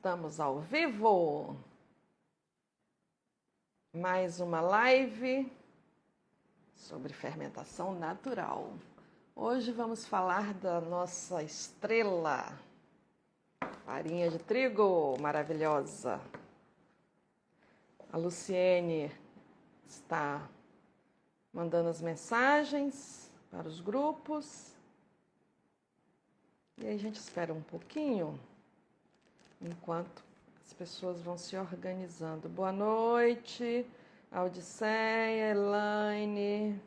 Estamos ao vivo. Mais uma live sobre fermentação natural. Hoje vamos falar da nossa estrela, farinha de trigo maravilhosa. A Luciene está mandando as mensagens para os grupos. E aí a gente espera um pouquinho, enquanto as pessoas vão se organizando. Boa noite, Audiceia, Elaine,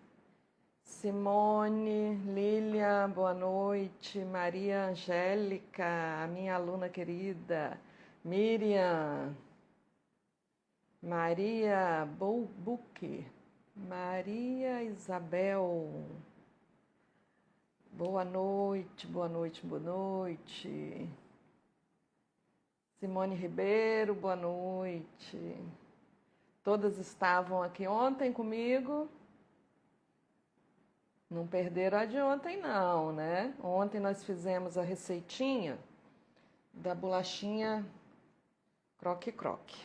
Simone, Lília, boa noite, Maria Angélica, a minha aluna querida, Miriam, Maria Buque, Maria Isabel, boa noite, boa noite, boa noite. Simone Ribeiro, boa noite. Todas estavam aqui ontem comigo. Não perderam a de ontem não, né? Ontem nós fizemos a receitinha da bolachinha croque-croque.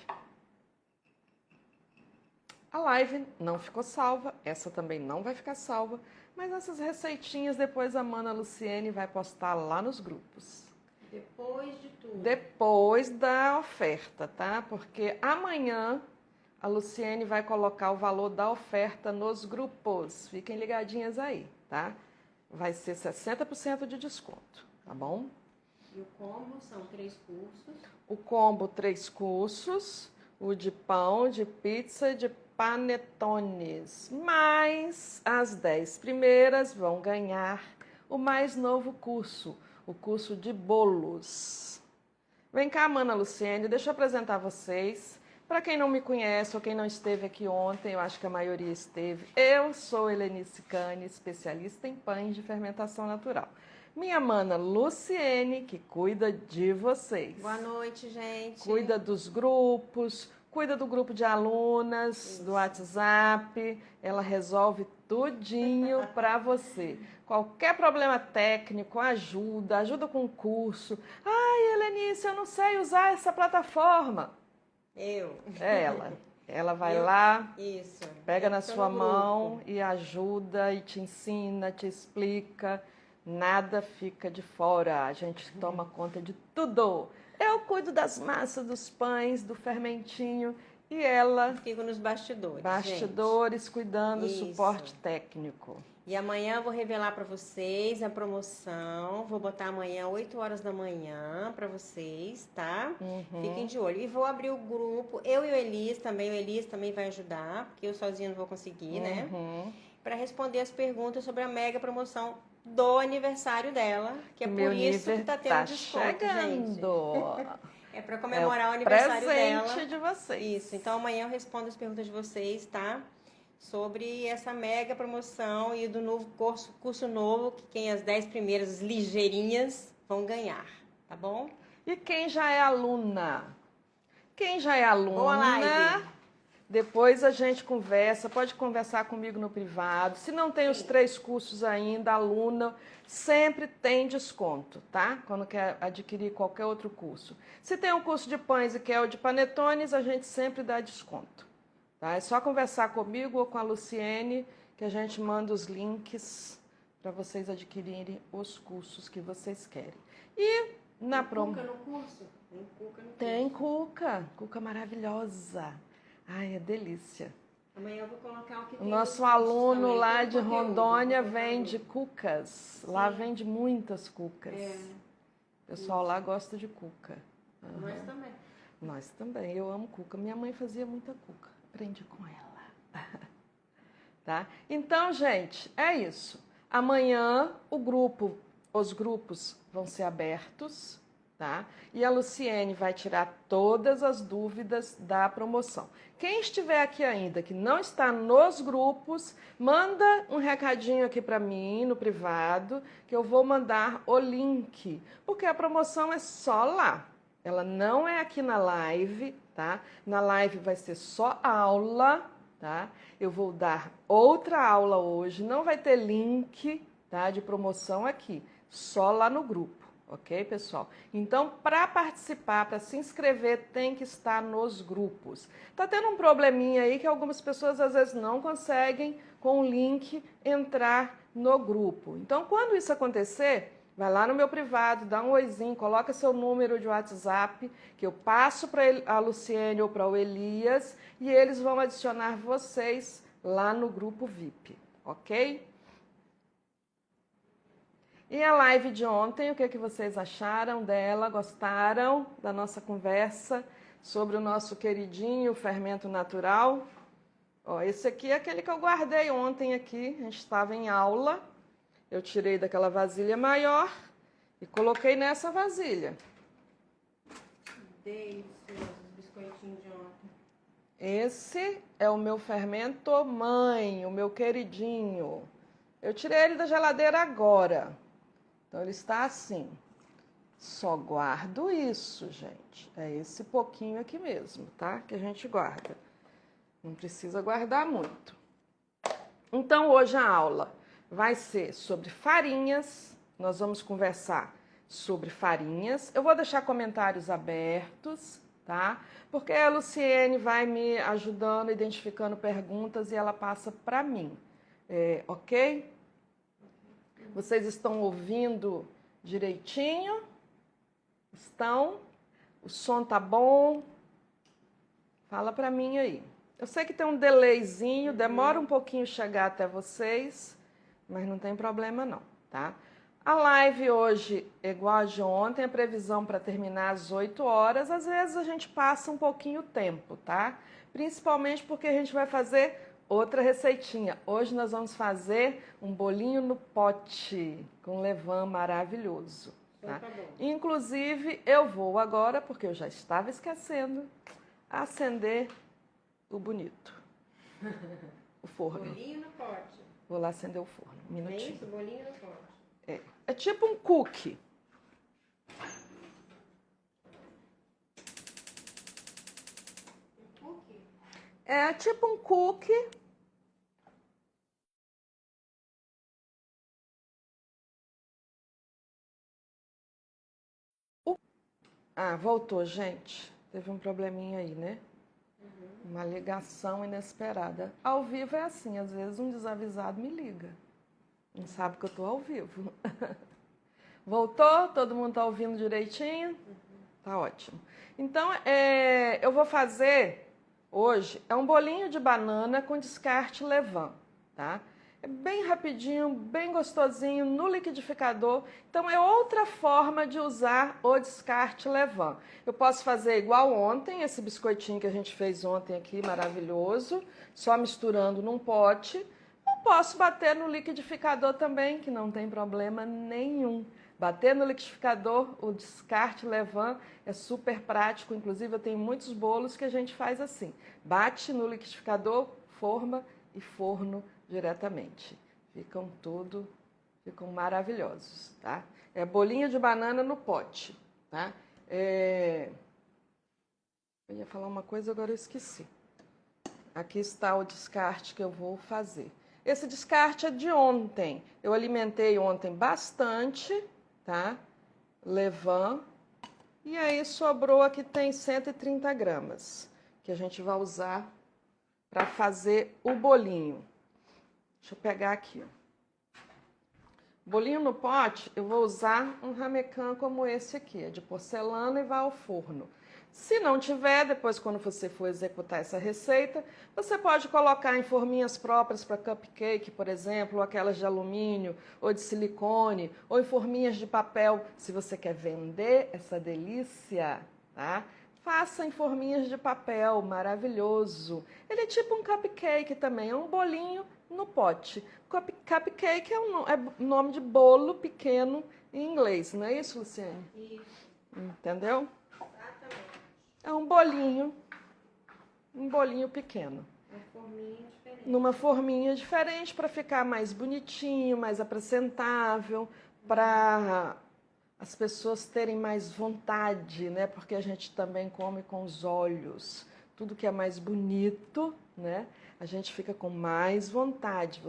A live não ficou salva, essa também não vai ficar salva, mas essas receitinhas depois a Mana Luciene vai postar lá nos grupos. Depois de tudo. Depois da oferta, tá? Porque amanhã a Luciene vai colocar o valor da oferta nos grupos. Fiquem ligadinhas aí, tá? Vai ser 60% de desconto, tá bom? E o combo são 3 cursos. O combo 3 cursos, o de pão, de pizza e de panetones. Mas as 10 primeiras vão ganhar o mais novo curso, o curso de bolos. Vem cá, Mana Luciene, deixa eu apresentar vocês. Para quem não me conhece ou quem não esteve aqui ontem, eu acho que a maioria esteve. Eu sou Helenice Cane, especialista em pães de fermentação natural. Minha Mana Luciene, que cuida de vocês. Boa noite, gente. Cuida dos grupos, cuida do grupo de alunas, do WhatsApp. Ela resolve tudinho para você. Qualquer problema técnico, ajuda com o curso. Ai, Helenice, eu não sei usar essa plataforma. Ela vai lá, Isso. pega na sua mão e ajuda e te ensina, te explica. Nada fica de fora, a gente toma conta de tudo. Eu cuido das massas, dos pães, do fermentinho e ela... Fico nos bastidores, Bastidores, gente. cuidando do Isso. suporte técnico. E amanhã eu vou revelar para vocês a promoção. Vou botar amanhã 8 horas da manhã para vocês, tá? Fiquem de olho. E vou abrir o grupo. Eu e o Elis também. O Elis também vai ajudar, porque eu sozinha não vou conseguir, né? Para responder as perguntas sobre a mega promoção do aniversário dela, que é por isso que tá tendo desconto, gente. É para comemorar o aniversário dela. Presente de vocês. Isso. Então amanhã eu respondo as perguntas de vocês, tá? Sobre essa mega promoção e do novo curso novo, que quem as 10 primeiras ligeirinhas vão ganhar, tá bom? E quem já é aluna? Quem já é aluna, boa live. Depois a gente conversa, pode conversar comigo no privado. Se não tem os 3 cursos ainda, aluna sempre tem desconto, tá? Quando quer adquirir qualquer outro curso. Se tem um curso de pães e quer o de panetones, a gente sempre dá desconto. Tá? É só conversar comigo ou com a Luciene que a gente manda os links para vocês adquirirem os cursos que vocês querem. E na promo... Cuca no curso? Tem cuca no curso. Tem cuca maravilhosa. Ai, é delícia. Amanhã eu vou colocar o que tem. O nosso aluno lá de Rondônia vende cucas. Sim. Lá vende muitas cucas. O pessoal lá gosta de cuca. Nós também. Nós também. Eu amo cuca. Minha mãe fazia muita cuca. Aprendi com ela. Tá? Então, gente, é isso. Amanhã os grupos vão ser abertos, tá? E a Luciene vai tirar todas as dúvidas da promoção. Quem estiver aqui ainda, que não está nos grupos, manda um recadinho aqui para mim, no privado, que eu vou mandar o link, porque a promoção é só lá. Ela não é aqui na live, tá? Na live vai ser só aula, tá? Eu vou dar outra aula hoje, não vai ter link, tá, de promoção aqui, só lá no grupo, Ok, pessoal? Então, para participar, para se inscrever, tem que estar nos grupos. Tá tendo um probleminha aí que algumas pessoas às vezes não conseguem, com o link, entrar no grupo. Então, quando isso acontecer, vai lá no meu privado, dá um oizinho, coloca seu número de WhatsApp, que eu passo para a Luciene ou para o Elias, e eles vão adicionar vocês lá no grupo VIP, ok? E a live de ontem, o que, que vocês acharam dela? Gostaram da nossa conversa sobre o nosso queridinho fermento natural? Ó, esse aqui é aquele que eu guardei ontem aqui, a gente estava em aula, eu tirei daquela vasilha maior e coloquei nessa vasilha. Delicioso, os biscoitinhos de ontem. Esse é o meu fermento mãe, o meu queridinho. Eu tirei ele da geladeira agora. Então, ele está assim. Só guardo isso, gente. É esse pouquinho aqui mesmo, tá? Que a gente guarda. Não precisa guardar muito. Então, hoje a aula vai ser sobre farinhas. Nós vamos conversar sobre farinhas. Eu vou deixar comentários abertos, tá? Porque a Luciene vai me ajudando, identificando perguntas e ela passa para mim. Ok? Vocês estão ouvindo direitinho? Estão? O som tá bom? Fala para mim aí. Eu sei que tem um delayzinho, demora um pouquinho chegar até vocês, mas não tem problema não, tá? A live hoje é igual a de ontem, a previsão para terminar às 8 horas. Às vezes a gente passa um pouquinho o tempo, tá? Principalmente porque a gente vai fazer outra receitinha. Hoje nós vamos fazer um bolinho no pote com levain maravilhoso. Tá? Inclusive, eu vou agora, porque eu já estava esquecendo, acender o bonito. O forno. Bolinho no pote. Vou lá acender o forno. Um minutinho. É isso, bolinho no pote. É tipo um cookie. É tipo um cookie. Ah, voltou, gente. Teve um probleminha aí, né? Uma ligação inesperada. Ao vivo é assim, às vezes um desavisado me liga. Não sabe que eu tô ao vivo. Voltou? Todo mundo tá ouvindo direitinho? Tá ótimo. Então, eu vou fazer hoje um bolinho de banana com descarte levain, tá? É bem rapidinho, bem gostosinho no liquidificador. Então, é outra forma de usar o descarte levain. Eu posso fazer igual ontem, esse biscoitinho que a gente fez ontem aqui, maravilhoso, só misturando num pote. Ou posso bater no liquidificador também, que não tem problema nenhum. Bater no liquidificador, o descarte levain é super prático. Inclusive, eu tenho muitos bolos que a gente faz assim. Bate no liquidificador, forma e forno diretamente. Ficam maravilhosos, tá? É bolinho de banana no pote, tá? Eu ia falar uma coisa, agora eu esqueci. Aqui está o descarte que eu vou fazer. Esse descarte é de ontem. Eu alimentei ontem bastante, tá? Levain. E aí sobrou aqui, tem 130 gramas, que a gente vai usar para fazer o bolinho. Deixa eu pegar aqui, ó. Bolinho no pote, eu vou usar um ramecan como esse aqui, é de porcelana e vai ao forno. Se não tiver, depois quando você for executar essa receita, você pode colocar em forminhas próprias para cupcake, por exemplo, ou aquelas de alumínio, ou de silicone, ou em forminhas de papel, se você quer vender essa delícia, tá? Faça em forminhas de papel, maravilhoso. Ele é tipo um cupcake também, é um bolinho no pote. Cupcake é nome de bolo pequeno em inglês, não é isso, Luciane? Isso. Entendeu? Exatamente. É um bolinho pequeno. Uma forminha diferente. Numa forminha diferente para ficar mais bonitinho, mais apresentável, para as pessoas terem mais vontade, né? Porque a gente também come com os olhos. Tudo que é mais bonito, né? A gente fica com mais vontade.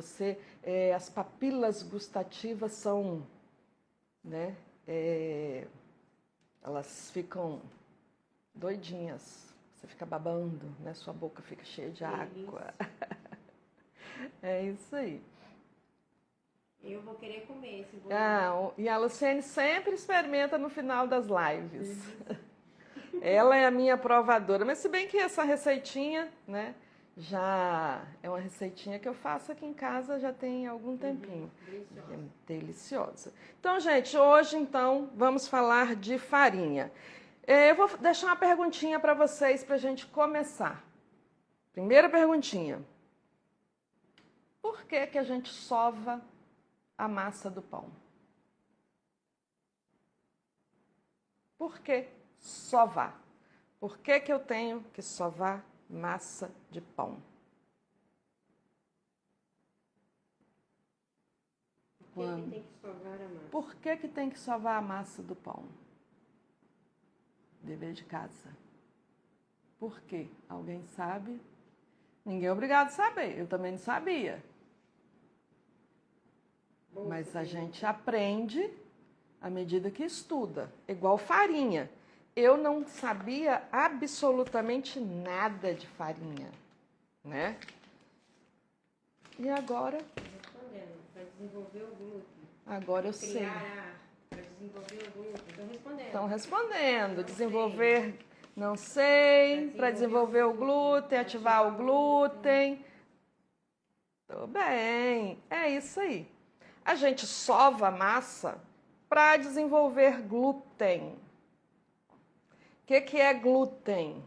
As papilas gustativas são, né? elas ficam doidinhas. Você fica babando, né? Sua boca fica cheia de água. É isso aí. Eu vou querer comer esse bolo. E a Luciene sempre experimenta no final das lives. Ela é a minha provadora. Mas se bem que essa receitinha, né? Já é uma receitinha que eu faço aqui em casa já tem algum tempinho. Deliciosa. É deliciosa. Então, gente, hoje então vamos falar de farinha. Eu vou deixar uma perguntinha para vocês para a gente começar. Primeira perguntinha. Por que que a gente sova a massa do pão? Por que sovar? Por que que eu tenho que sovar massa de pão? Por que tem que sovar a massa? Por que que tem que sovar a massa do pão? Dever de casa. Por quê? Alguém sabe? Ninguém é obrigado a saber. Eu também não sabia. Mas a gente aprende à medida que estuda. Igual farinha. Eu não sabia absolutamente nada de farinha, né? E agora? Respondendo, para desenvolver o glúten. Agora eu sei. Para desenvolver o glúten. Estou respondendo. Estão respondendo. Desenvolver, não sei. Para desenvolver o glúten, ativar o glúten. Tô bem. É isso aí. A gente sova a massa para desenvolver glúten. O que é glúten?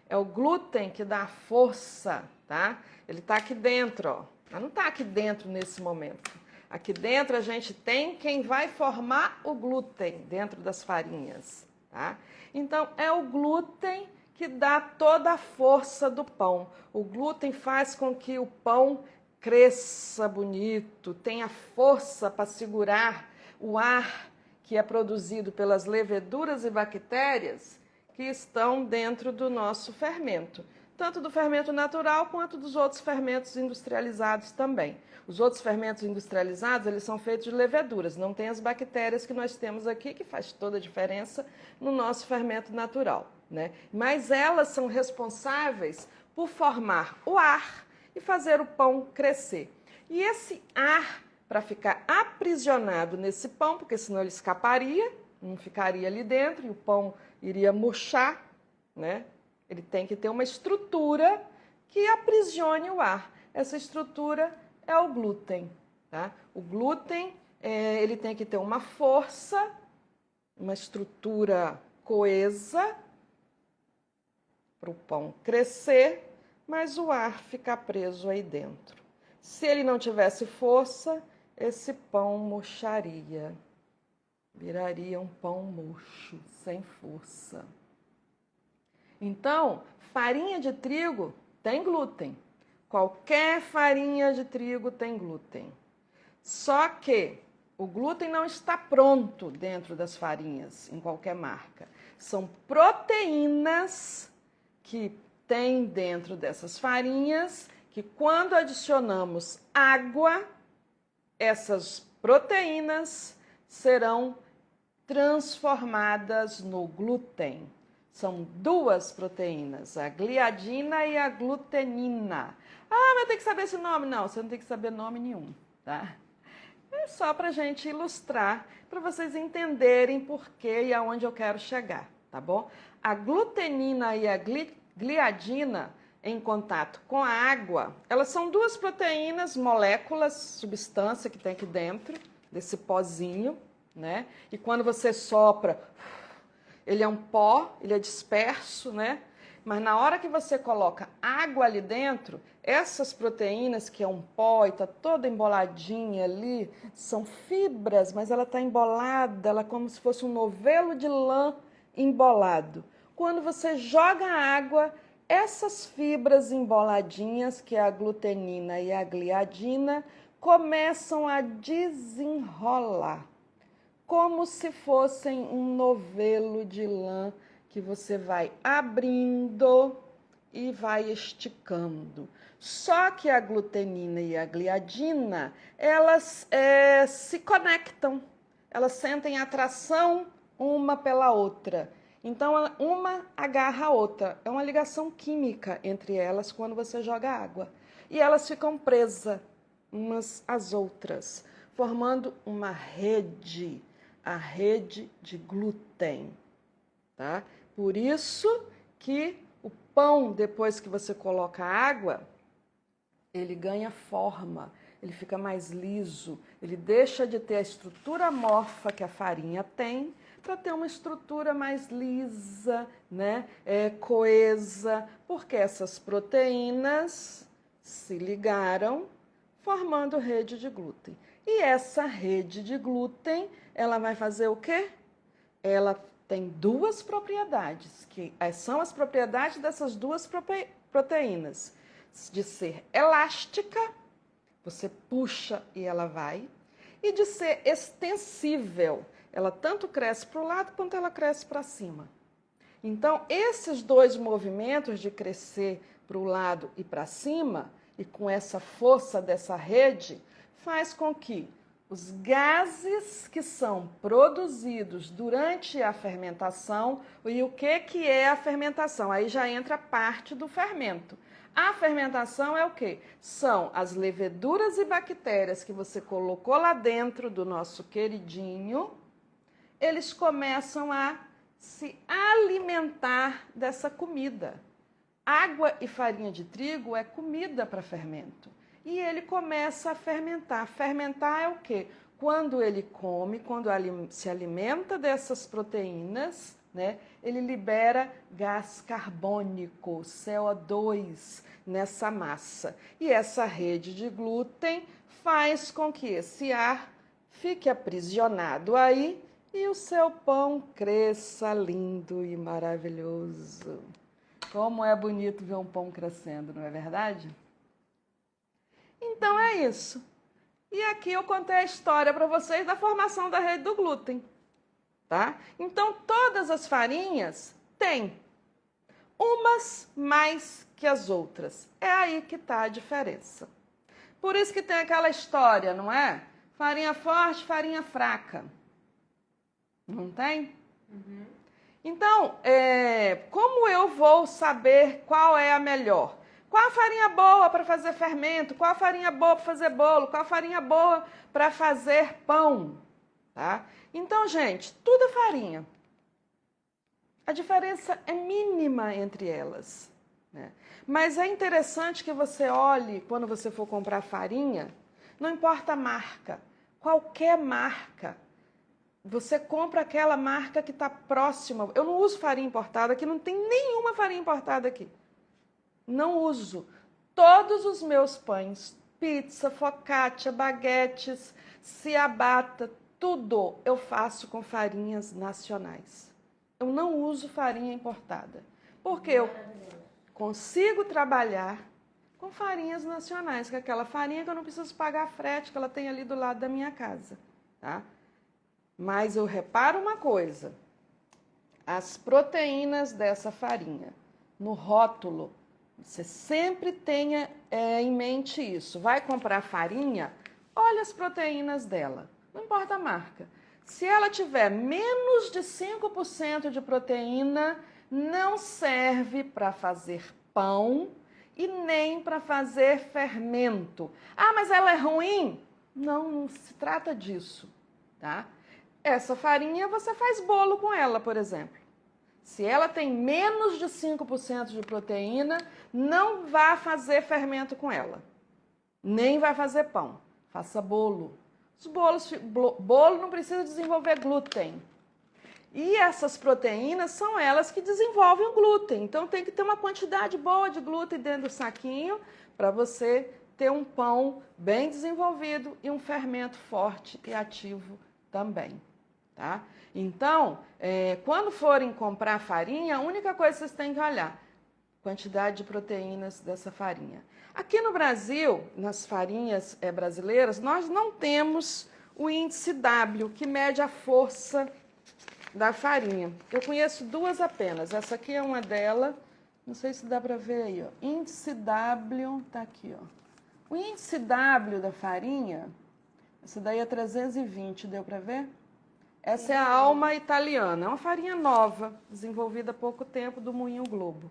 É o glúten que dá força, tá? Ele tá aqui dentro, ó. Mas não tá aqui dentro nesse momento. Aqui dentro a gente tem quem vai formar o glúten dentro das farinhas, tá? Então, é o glúten que dá toda a força do pão. O glúten faz com que o pão cresça bonito, tenha força para segurar o ar que é produzido pelas leveduras e bactérias que estão dentro do nosso fermento, tanto do fermento natural quanto dos outros fermentos industrializados também. Os outros fermentos industrializados, eles são feitos de leveduras, não tem as bactérias que nós temos aqui, que faz toda a diferença no nosso fermento natural, né? Mas elas são responsáveis por formar o ar e fazer o pão crescer. E esse ar, para ficar aprisionado nesse pão, porque senão ele escaparia, não ficaria ali dentro e o pão iria murchar, né? Ele tem que ter uma estrutura que aprisione o ar. Essa estrutura é o glúten, tá? O glúten, ele tem que ter uma força, uma estrutura coesa para o pão crescer, mas o ar ficar preso aí dentro. Se ele não tivesse força, esse pão murcharia. Viraria um pão murcho, sem força. Então, farinha de trigo tem glúten. Qualquer farinha de trigo tem glúten. Só que o glúten não está pronto dentro das farinhas, em qualquer marca. São proteínas que tem dentro dessas farinhas que, quando adicionamos água, essas proteínas serão transformadas no glúten. São duas proteínas, a gliadina e a glutenina. Ah, mas tem que saber esse nome? Não, você não tem que saber nome nenhum, tá? É só para a gente ilustrar, para vocês entenderem por quê e aonde eu quero chegar, tá bom? A glutenina e a gliadina, em contato com a água, elas são duas proteínas, moléculas, substância que tem aqui dentro desse pozinho, né? E quando você sopra, ele é um pó, ele é disperso, né? Mas na hora que você coloca água ali dentro, essas proteínas, que é um pó e está toda emboladinha ali, são fibras, mas ela está embolada, ela é como se fosse um novelo de lã embolado. Quando você joga a água, essas fibras emboladinhas, que é a glutenina e a gliadina, começam a desenrolar, como se fossem um novelo de lã que você vai abrindo e vai esticando. Só que a glutenina e a gliadina, elas se conectam, elas sentem atração uma pela outra. Então, uma agarra a outra. É uma ligação química entre elas quando você joga água. E elas ficam presas umas às outras, formando uma rede, a rede de glúten, tá? Por isso que o pão, depois que você coloca água, ele ganha forma, ele fica mais liso, ele deixa de ter a estrutura amorfa que a farinha tem, para ter uma estrutura mais lisa, né? Coesa, porque essas proteínas se ligaram, formando rede de glúten. E essa rede de glúten, ela vai fazer o quê? Ela tem duas propriedades, que são as propriedades dessas duas proteínas, de ser elástica, você puxa e ela vai, e de ser extensível, ela tanto cresce para o lado quanto ela cresce para cima. Então, esses dois movimentos de crescer para o lado e para cima, e com essa força dessa rede, faz com que os gases que são produzidos durante a fermentação, e o que é a fermentação? Aí já entra parte do fermento. A fermentação é o quê? São as leveduras e bactérias que você colocou lá dentro do nosso queridinho, eles começam a se alimentar dessa comida. Água e farinha de trigo é comida para fermento. E ele começa a fermentar. Fermentar é o quê? Quando ele come, quando se alimenta dessas proteínas, né, ele libera gás carbônico, CO2, nessa massa. E essa rede de glúten faz com que esse ar fique aprisionado aí e o seu pão cresça lindo e maravilhoso. Como é bonito ver um pão crescendo, não é verdade? Então é isso. E aqui eu contei a história para vocês da formação da rede do glúten, tá? Então todas as farinhas têm umas mais que as outras. É aí que está a diferença. Por isso que tem aquela história, não é? Farinha forte, farinha fraca. Não tem? Uhum. Então, como eu vou saber qual é a melhor? Qual a farinha boa para fazer fermento? Qual a farinha boa para fazer bolo? Qual a farinha boa para fazer pão? Tá? Então, gente, tudo é farinha. A diferença é mínima entre elas, né? Mas é interessante que você olhe, quando você for comprar farinha, não importa a marca, qualquer marca, você compra aquela marca que está próxima. Eu não uso farinha importada, aqui não tem nenhuma farinha importada aqui. Não uso. Todos os meus pães, pizza, focaccia, baguetes, ciabatta, tudo eu faço com farinhas nacionais. Eu não uso farinha importada, porque eu consigo trabalhar com farinhas nacionais, que é aquela farinha que eu não preciso pagar frete, que ela tem ali do lado da minha casa, tá? Mas eu reparo uma coisa, as proteínas dessa farinha, no rótulo, você sempre tenha em mente isso. Vai comprar farinha, olha as proteínas dela, não importa a marca. Se ela tiver menos de 5% de proteína, não serve para fazer pão e nem para fazer fermento. Ah, mas ela é ruim? Não, não se trata disso, tá? Essa farinha você faz bolo com ela, por exemplo. Se ela tem menos de 5% de proteína, não vá fazer fermento com ela. Nem vai fazer pão. Faça bolo. Os bolo não precisa desenvolver glúten. E essas proteínas são elas que desenvolvem o glúten. Então tem que ter uma quantidade boa de glúten dentro do saquinho para você ter um pão bem desenvolvido e um fermento forte e ativo também. Tá? Então, quando forem comprar farinha, a única coisa que vocês têm que olhar, quantidade de proteínas dessa farinha. Aqui no Brasil, nas farinhas brasileiras, nós não temos o índice W, que mede a força da farinha. Eu conheço duas apenas, essa aqui é uma delas, não sei se dá para ver aí, ó. Índice W, tá aqui, ó. O índice W da farinha, essa daí é 320, deu para ver? Essa é a Alma Italiana. É uma farinha nova, desenvolvida há pouco tempo do Moinho Globo.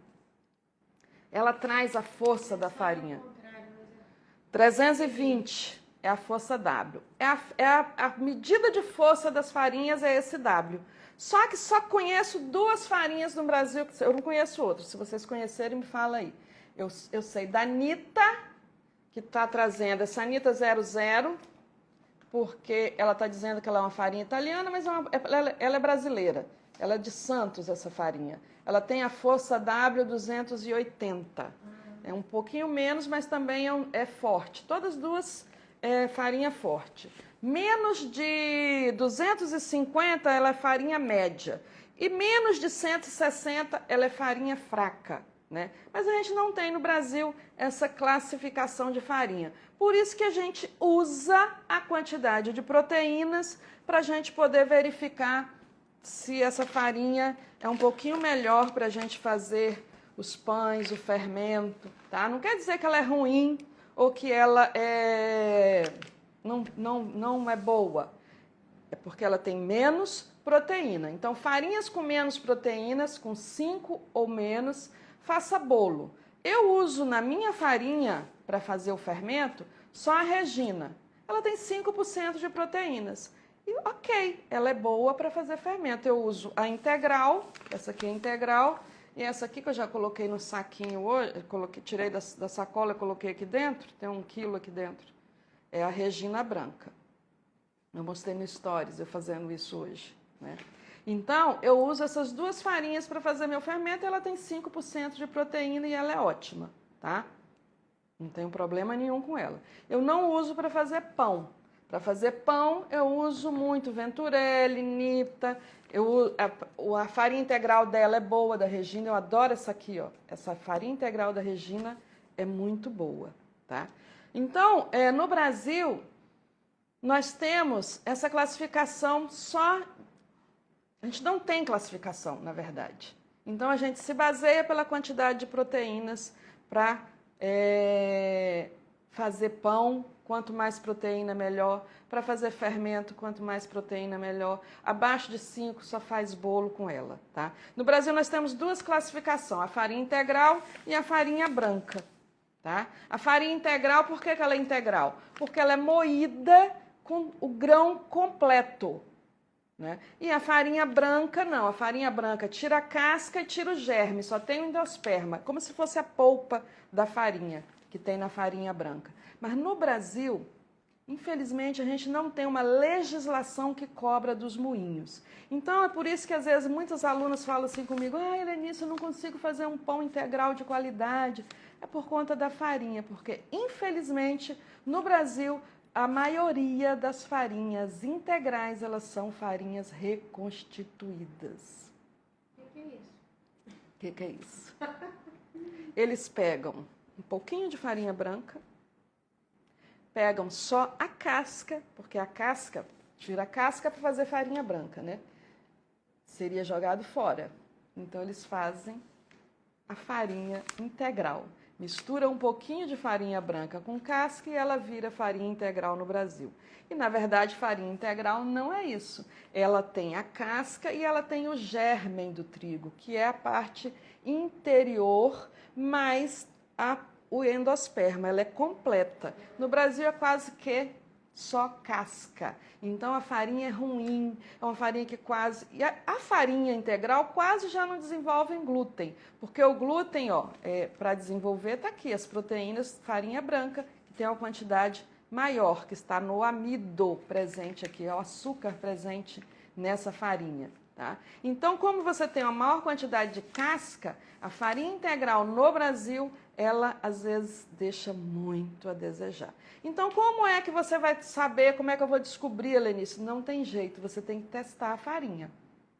Ela traz a força da farinha. 320 é a força W. A medida de força das farinhas é esse W. Só que só conheço 2 farinhas no Brasil, eu não conheço outras. Se vocês conhecerem, me fala aí. Eu sei da Anitta, que está trazendo essa Anitta 00, porque ela está dizendo que ela é uma farinha italiana, mas ela é brasileira. Ela é de Santos, essa farinha. Ela tem a força W280. É um pouquinho menos, mas também é forte. Todas 2 farinha forte. Menos de 250, ela é farinha média. E menos de 160, ela é farinha fraca. Né? Mas a gente não tem no Brasil essa classificação de farinha. Por isso que a gente usa a quantidade de proteínas para a gente poder verificar se essa farinha é um pouquinho melhor para a gente fazer os pães, o fermento, tá? Não quer dizer que ela é ruim ou que ela não é boa. É porque ela tem menos proteína. Então, farinhas com menos proteínas, com 5 ou menos, faça bolo. Eu uso na minha farinha, para fazer o fermento, só a Regina. Ela tem 5% de proteínas. E ok, ela é boa para fazer fermento. Eu uso a integral, essa aqui é integral, e essa aqui que eu já coloquei no saquinho hoje, tirei da sacola e coloquei aqui dentro, tem 1 quilo aqui dentro, é a Regina branca. Eu mostrei no Stories eu fazendo isso hoje, né? Então, eu uso essas 2 farinhas para fazer meu fermento, ela tem 5% de proteína e ela é ótima, tá? Não tenho problema nenhum com ela. Eu não uso para fazer pão. Para fazer pão, eu uso muito Venturelli, Nipta. A farinha integral dela é boa, da Regina. Eu adoro essa aqui, ó. Essa farinha integral da Regina é muito boa, tá? Então, no Brasil, nós temos essa classificação só... A gente não tem classificação, na verdade. Então, a gente se baseia pela quantidade de proteínas para fazer pão. Quanto mais proteína, melhor. Para fazer fermento, quanto mais proteína, melhor. Abaixo de 5, só faz bolo com ela, tá? No Brasil, nós temos 2 classificações, a farinha integral e a farinha branca, tá? A farinha integral, por que ela é integral? Porque ela é moída com o grão completo, né? E a farinha branca, não. A farinha branca tira a casca e tira o germe, só tem o endosperma, como se fosse a polpa da farinha que tem na farinha branca. Mas no Brasil, infelizmente, a gente não tem uma legislação que cobra dos moinhos. Então, é por isso que, às vezes, muitos alunos falam assim comigo, Helenice, eu não consigo fazer um pão integral de qualidade. É por conta da farinha, porque, infelizmente, no Brasil, a maioria das farinhas integrais, elas são farinhas reconstituídas. O que é isso? O que é isso? Eles pegam um pouquinho de farinha branca, pegam só a casca, porque a casca, tira a casca para fazer farinha branca, né? Seria jogado fora. Então, eles fazem a farinha integral. Mistura um pouquinho de farinha branca com casca e ela vira farinha integral no Brasil. E, na verdade, farinha integral não é isso. Ela tem a casca e ela tem o germen do trigo, que é a parte interior, mais o endosperma, ela é completa. No Brasil é quase que só casca. Então a farinha é ruim, é uma farinha que quase... E a farinha integral quase já não desenvolve glúten, porque o glúten, para desenvolver, está aqui, as proteínas, farinha branca, que tem uma quantidade maior, que está no amido presente aqui, é o açúcar presente nessa farinha. Tá? Então, como você tem uma maior quantidade de casca, a farinha integral no Brasil, ela às vezes deixa muito a desejar. Então, como é que você vai saber, como é que eu vou descobrir, Helenice? Não tem jeito, você tem que testar a farinha.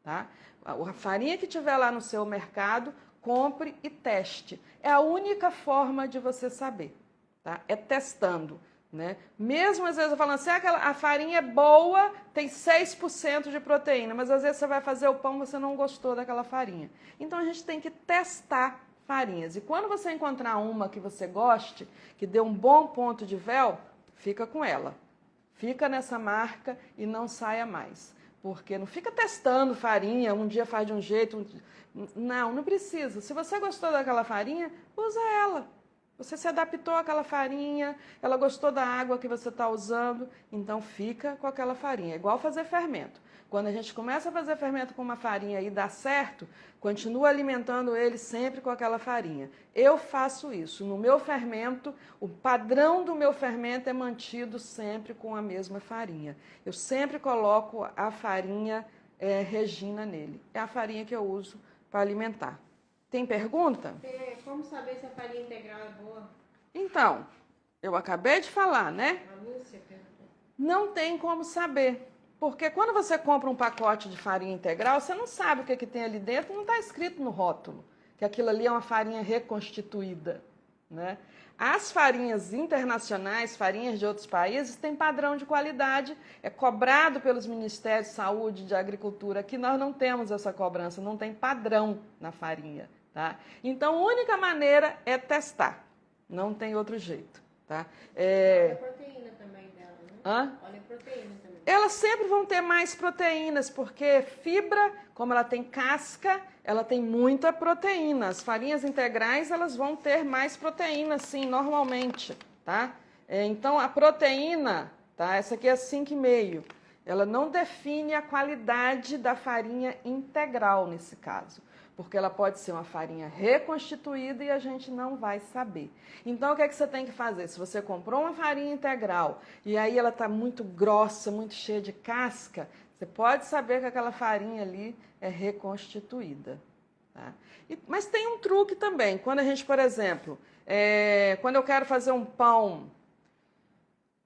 Tá? A farinha que tiver lá no seu mercado, compre e teste. É a única forma de você saber, tá? É testando. Né? Mesmo às vezes eu falando assim, a farinha é boa, tem 6% de proteína, mas às vezes você vai fazer o pão e você não gostou daquela farinha. Então a gente tem que testar farinhas. E quando você encontrar uma que você goste, que dê um bom ponto de véu, fica com ela. Fica nessa marca e não saia mais. Porque não fica testando farinha, um dia faz de um jeito, não precisa. Se você gostou daquela farinha, usa ela. Você se adaptou àquela farinha, ela gostou da água que você está usando, então fica com aquela farinha. É igual fazer fermento. Quando a gente começa a fazer fermento com uma farinha e dá certo, continua alimentando ele sempre com aquela farinha. Eu faço isso. No meu fermento, o padrão do meu fermento é mantido sempre com a mesma farinha. Eu sempre coloco a farinha Regina nele. É a farinha que eu uso para alimentar. Tem pergunta? Como saber se a farinha integral é boa? Então, eu acabei de falar, né? A Lúcia perguntou. Não tem como saber. Porque quando você compra um pacote de farinha integral, você não sabe o que tem ali dentro, não está escrito no rótulo, que aquilo ali é uma farinha reconstituída, né? As farinhas internacionais, farinhas de outros países, têm padrão de qualidade, é cobrado pelos Ministérios de Saúde, de Agricultura. Aqui nós não temos essa cobrança, não tem padrão na farinha, tá? Então, a única maneira é testar, não tem outro jeito, tá? Olha a proteína também dela, né? Hã? Olha a proteína também. Elas sempre vão ter mais proteínas, porque fibra, como ela tem casca, ela tem muita proteína. As farinhas integrais, elas vão ter mais proteína, sim, normalmente, tá? Então, a proteína, tá? Essa aqui é 5,5. Ela não define a qualidade da farinha integral, nesse caso. Porque ela pode ser uma farinha reconstituída e a gente não vai saber. Então, o que é que você tem que fazer? Se você comprou uma farinha integral e aí ela está muito grossa, muito cheia de casca, você pode saber que aquela farinha ali é reconstituída. Tá? Mas tem um truque também. Quando a gente, por exemplo, quando eu quero fazer um pão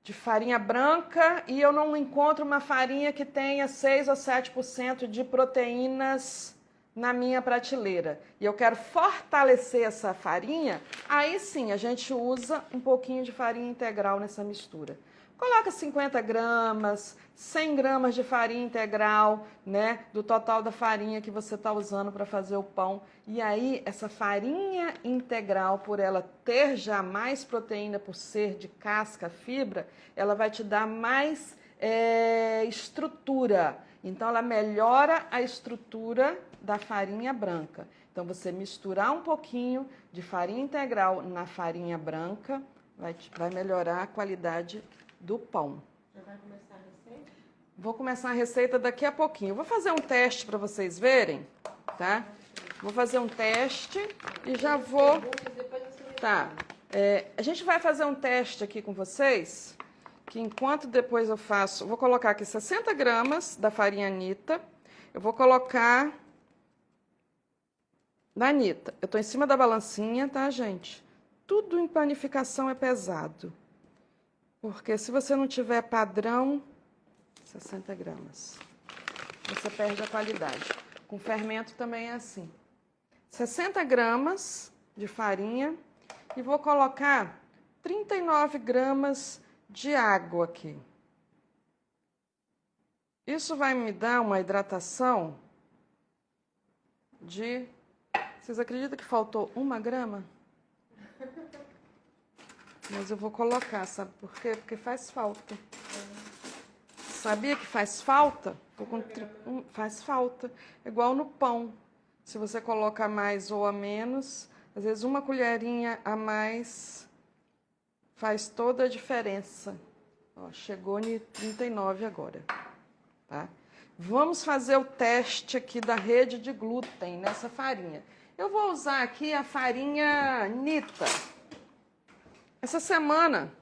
de farinha branca e eu não encontro uma farinha que tenha 6 ou 7% de proteínas na minha prateleira e eu quero fortalecer essa farinha, aí sim a gente usa um pouquinho de farinha integral nessa mistura. Coloca 50 gramas, 100 gramas de farinha integral, né, do total da farinha que você está usando para fazer o pão. E aí, essa farinha integral, por ela ter já mais proteína, por ser de casca, fibra, ela vai te dar mais estrutura. Então, ela melhora a estrutura da farinha branca. Então, você misturar um pouquinho de farinha integral na farinha branca, vai melhorar a qualidade do pão. Já vai começar a receita? Vou começar a receita daqui a pouquinho. Eu vou fazer um teste para vocês verem, tá? Vou fazer um teste e já vou... Tá. A gente vai fazer um teste aqui com vocês, que enquanto depois eu faço... Vou colocar aqui 60 gramas da farinha Anitta. Eu vou colocar na Anitta. Eu tô em cima da balancinha, tá, gente? Tudo em panificação é pesado. Porque se você não tiver padrão, 60 gramas, você perde a qualidade. Com fermento também é assim. 60 gramas de farinha e vou colocar 39 gramas de água aqui. Isso vai me dar uma hidratação de... Vocês acreditam que faltou 1 grama? Mas eu vou colocar, sabe por quê? Porque faz falta. Sabia que faz falta? Faz falta. Igual no pão. Se você coloca a mais ou a menos, às vezes 1 colherinha a mais faz toda a diferença. Ó, chegou em 39 agora. Tá? Vamos fazer o teste aqui da rede de glúten nessa farinha. Eu vou usar aqui a farinha Anitta. Essa semana,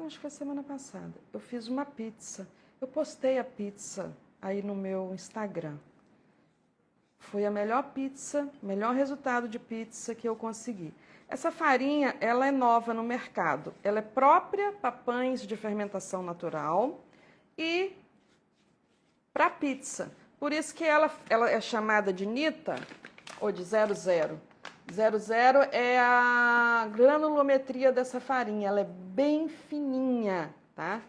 acho que foi semana passada, eu fiz uma pizza. Eu postei a pizza aí no meu Instagram. Foi a melhor pizza, melhor resultado de pizza que eu consegui. Essa farinha, ela é nova no mercado. Ela é própria para pães de fermentação natural e para pizza. Por isso que ela é chamada de Nita ou de 00. 00 é a granulometria dessa farinha, ela é bem fininha, tá?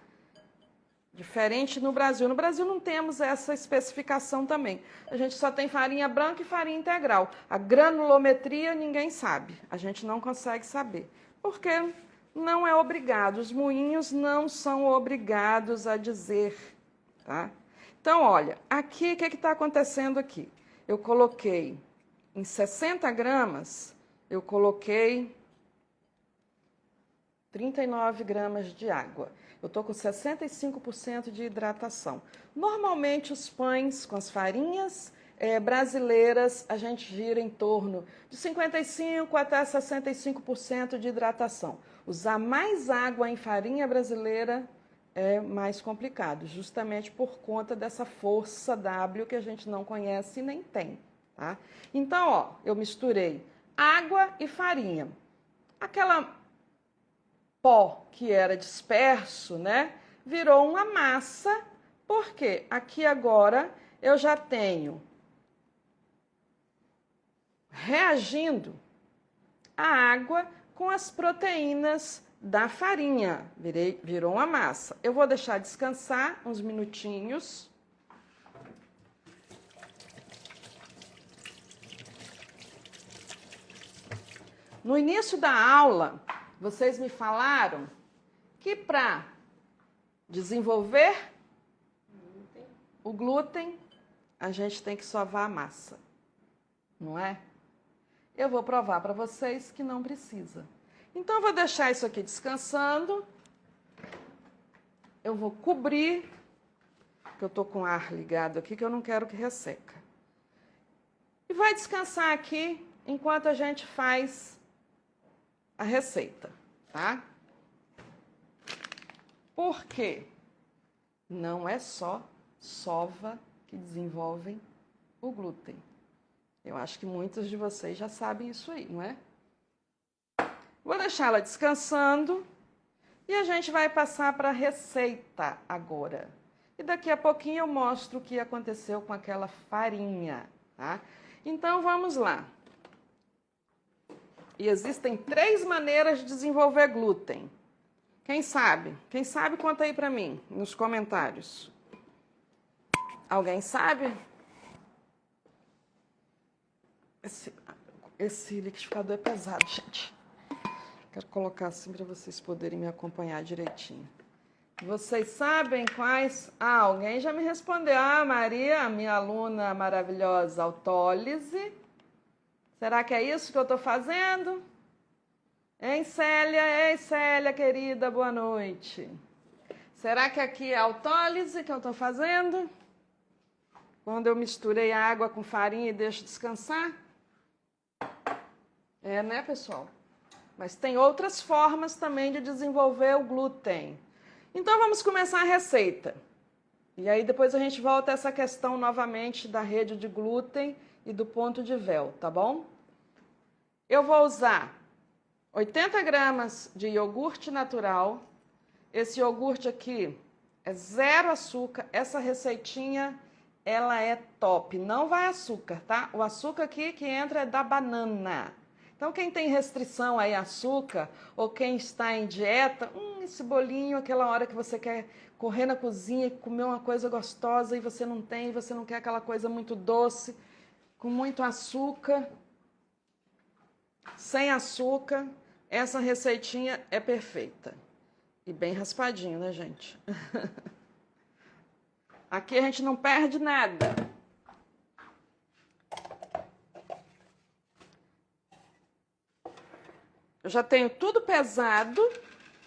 Diferente no Brasil. No Brasil não temos essa especificação também. A gente só tem farinha branca e farinha integral. A granulometria ninguém sabe, a gente não consegue saber, porque não é obrigado, os moinhos não são obrigados a dizer, tá? Então, olha, aqui, o que está acontecendo aqui? Eu coloquei em 60 gramas, eu coloquei 39 gramas de água. Eu estou com 65% de hidratação. Normalmente, os pães com as farinhas brasileiras, a gente gira em torno de 55% até 65% de hidratação. Usar mais água em farinha brasileira é mais complicado, justamente por conta dessa força W que a gente não conhece e nem tem, tá? Então, ó, eu misturei água e farinha. Aquela pó que era disperso, né, virou uma massa, porque aqui agora eu já tenho reagindo a água com as proteínas da farinha. Virou uma massa. Eu vou deixar descansar uns minutinhos. No início da aula, vocês me falaram que para desenvolver o glúten, a gente tem que sovar a massa, não é? Eu vou provar para vocês que não precisa. Então, eu vou deixar isso aqui descansando. Eu vou cobrir, que eu estou com o ar ligado aqui, que eu não quero que resseca. E vai descansar aqui enquanto a gente faz a receita, tá? Por quê? Não é só sova que desenvolvem o glúten. Eu acho que muitos de vocês já sabem isso aí, não é? Vou deixar ela descansando e a gente vai passar para a receita agora. E daqui a pouquinho eu mostro o que aconteceu com aquela farinha, tá? Então, vamos lá. E existem 3 maneiras de desenvolver glúten. Quem sabe? Quem sabe, conta aí para mim, nos comentários. Alguém sabe? Esse liquidificador é pesado, gente. Quero colocar assim para vocês poderem me acompanhar direitinho. Vocês sabem quais? Ah, alguém já me respondeu. Ah, Maria, minha aluna maravilhosa, autólise. Será que é isso que eu estou fazendo? Hein, Célia? Ei, Célia, querida, boa noite. Será que aqui é autólise que eu estou fazendo? Quando eu misturei a água com farinha e deixo descansar? É, né, pessoal? Mas tem outras formas também de desenvolver o glúten. Então, vamos começar a receita. E aí, depois a gente volta a essa questão novamente da rede de glúten e do ponto de véu, tá bom? Eu vou usar 80 gramas de iogurte natural. Esse iogurte aqui é 0 açúcar. Essa receitinha, ela é top. Não vai açúcar, tá? O açúcar aqui que entra é da banana. Então, quem tem restrição aí a açúcar, ou quem está em dieta, esse bolinho, aquela hora que você quer correr na cozinha e comer uma coisa gostosa e você não tem, você não quer aquela coisa muito doce, com muito açúcar, sem açúcar, essa receitinha é perfeita. E bem raspadinho, né, gente? Aqui a gente não perde nada. Eu já tenho tudo pesado,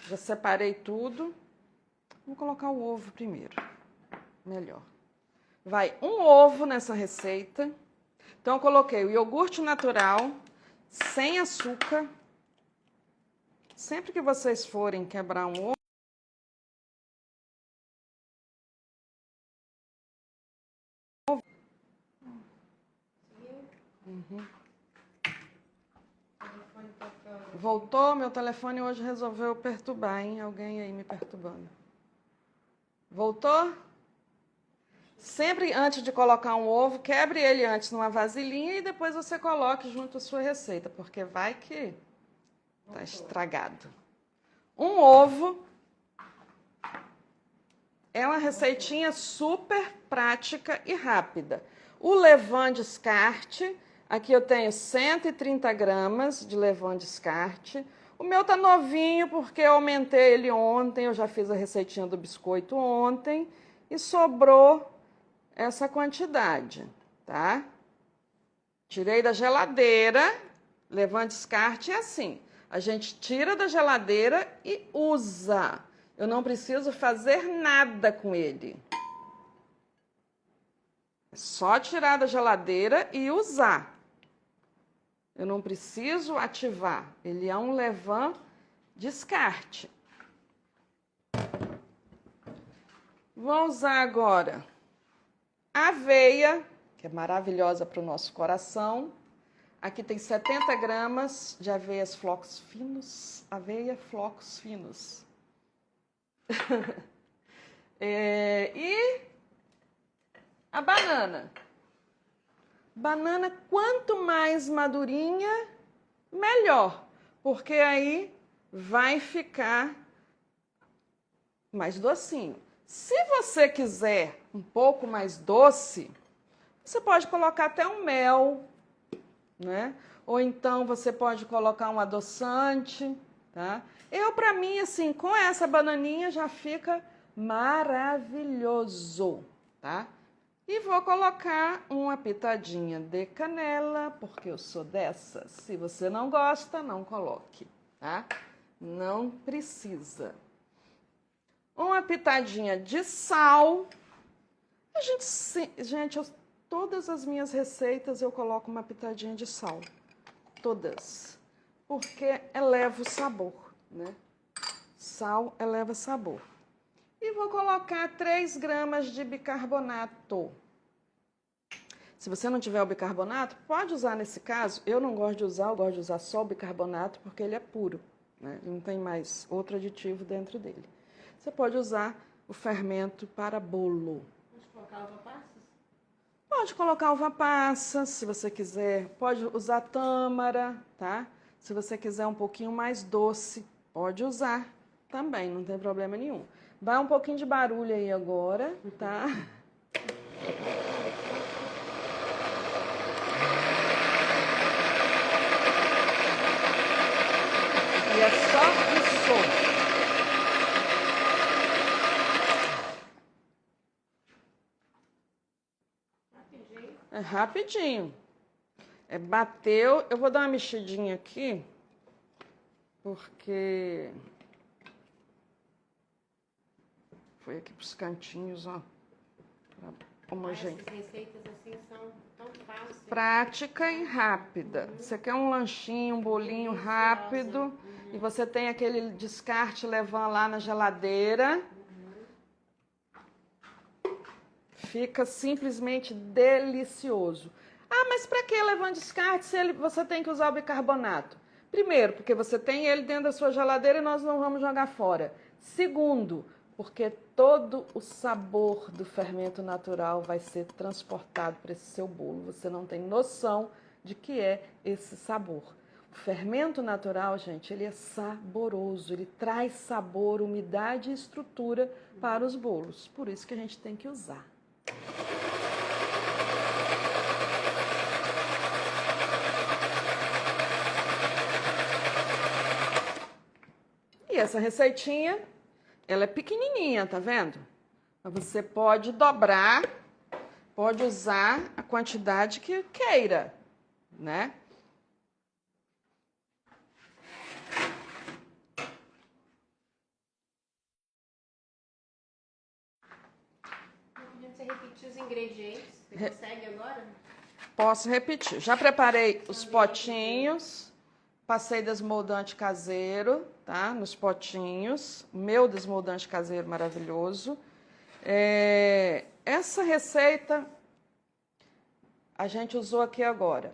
já separei tudo. Vou colocar o ovo primeiro, melhor. Vai um ovo nessa receita. Então, eu coloquei o iogurte natural, sem açúcar. Sempre que vocês forem quebrar um ovo, Voltou, meu telefone hoje resolveu perturbar, hein? Alguém aí me perturbando. Voltou? Sempre antes de colocar um ovo, quebre ele antes numa vasilhinha e depois você coloque junto à sua receita, porque vai que tá estragado. Um ovo é uma receitinha super prática e rápida. O levain descarte, aqui eu tenho 130 gramas de levain descarte. O meu tá novinho porque eu aumentei ele ontem, eu já fiz a receitinha do biscoito ontem e sobrou essa quantidade, tá? Tirei da geladeira, levando descarte é assim. A gente tira da geladeira e usa. Eu não preciso fazer nada com ele. É só tirar da geladeira e usar. Eu não preciso ativar. Ele é um levain descarte. Vou usar agora aveia, que é maravilhosa para o nosso coração. Aqui tem 70 gramas de aveias flocos finos. Aveia flocos finos. E a banana. Banana, quanto mais madurinha, melhor. Porque aí vai ficar mais docinho. Se você quiser um pouco mais doce, você pode colocar até um mel, né? Ou então você pode colocar um adoçante, tá? Para mim, assim, com essa bananinha já fica maravilhoso, tá? E vou colocar uma pitadinha de canela, porque eu sou dessas. Se você não gosta, não coloque, tá? Não precisa. Uma pitadinha de sal. Todas as minhas receitas eu coloco uma pitadinha de sal. Todas. Porque eleva o sabor, né? Sal eleva sabor. E vou colocar 3 gramas de bicarbonato. Se você não tiver o bicarbonato, pode usar nesse caso. Eu não gosto de usar, eu gosto de usar só o bicarbonato porque ele é puro, né? Não tem mais outro aditivo dentro dele. Você pode usar o fermento para bolo. Pode colocar uva passas? Pode colocar uva passa, se você quiser. Pode usar tâmara, tá? Se você quiser um pouquinho mais doce, pode usar também, não tem problema nenhum. Vai um pouquinho de barulho aí agora, tá? E é só isso. É rapidinho. Bateu. Eu vou dar uma mexidinha aqui, porque foi aqui pros cantinhos, ó. Essas receitas assim são tão fáceis. Prática e rápida. Você quer um lanchinho, um bolinho rápido, e você tem aquele descarte levain lá na geladeira. Fica simplesmente delicioso. Ah, mas para que levain descarte se você tem que usar o bicarbonato? Primeiro, porque você tem ele dentro da sua geladeira e nós não vamos jogar fora. Segundo, porque todo o sabor do fermento natural vai ser transportado para esse seu bolo. Você não tem noção de que é esse sabor. O fermento natural, gente, ele é saboroso, ele traz sabor, umidade e estrutura para os bolos. Por isso que a gente tem que usar. E essa receitinha, ela é pequenininha, tá vendo? Mas você pode dobrar, pode usar a quantidade que queira, né? Você repetir os ingredientes? Você consegue agora? Posso repetir. Já preparei os potinhos, passei desmoldante caseiro, tá? Nos potinhos. Meu desmoldante caseiro maravilhoso. Essa receita a gente usou aqui agora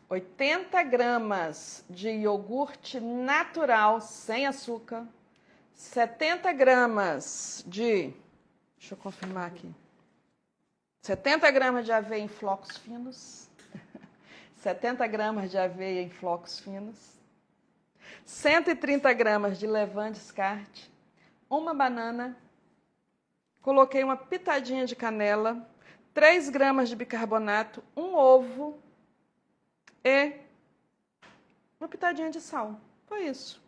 80 gramas de iogurte natural, sem açúcar, 70 gramas de... Deixa eu confirmar aqui. 70 gramas de aveia em flocos finos. 70 gramas de aveia em flocos finos. 130 gramas de levain descarte. Uma banana. Coloquei uma pitadinha de canela. 3 gramas de bicarbonato. Um ovo. E uma pitadinha de sal. Foi isso.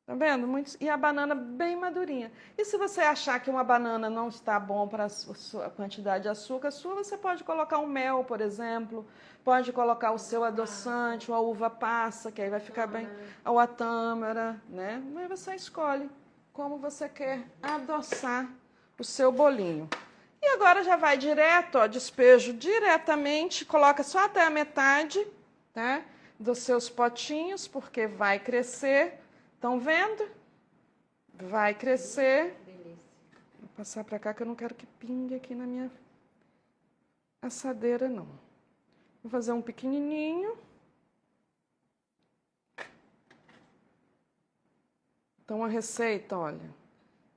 Tá vendo? E a banana bem madurinha. E se você achar que uma banana não está bom para a quantidade de açúcar sua, você pode colocar um mel, por exemplo. Pode colocar o seu adoçante, uma uva passa, que aí vai ficar bem. Ou a tâmara, né? Aí você escolhe como você quer adoçar o seu bolinho. E agora já vai direto, ó, despejo diretamente, coloca só até a metade, tá? Dos seus potinhos, porque vai crescer. Estão vendo? Vai crescer. Delícia. Vou passar para cá que eu não quero que pingue aqui na minha assadeira, não. Vou fazer um pequenininho. Então, a receita, olha,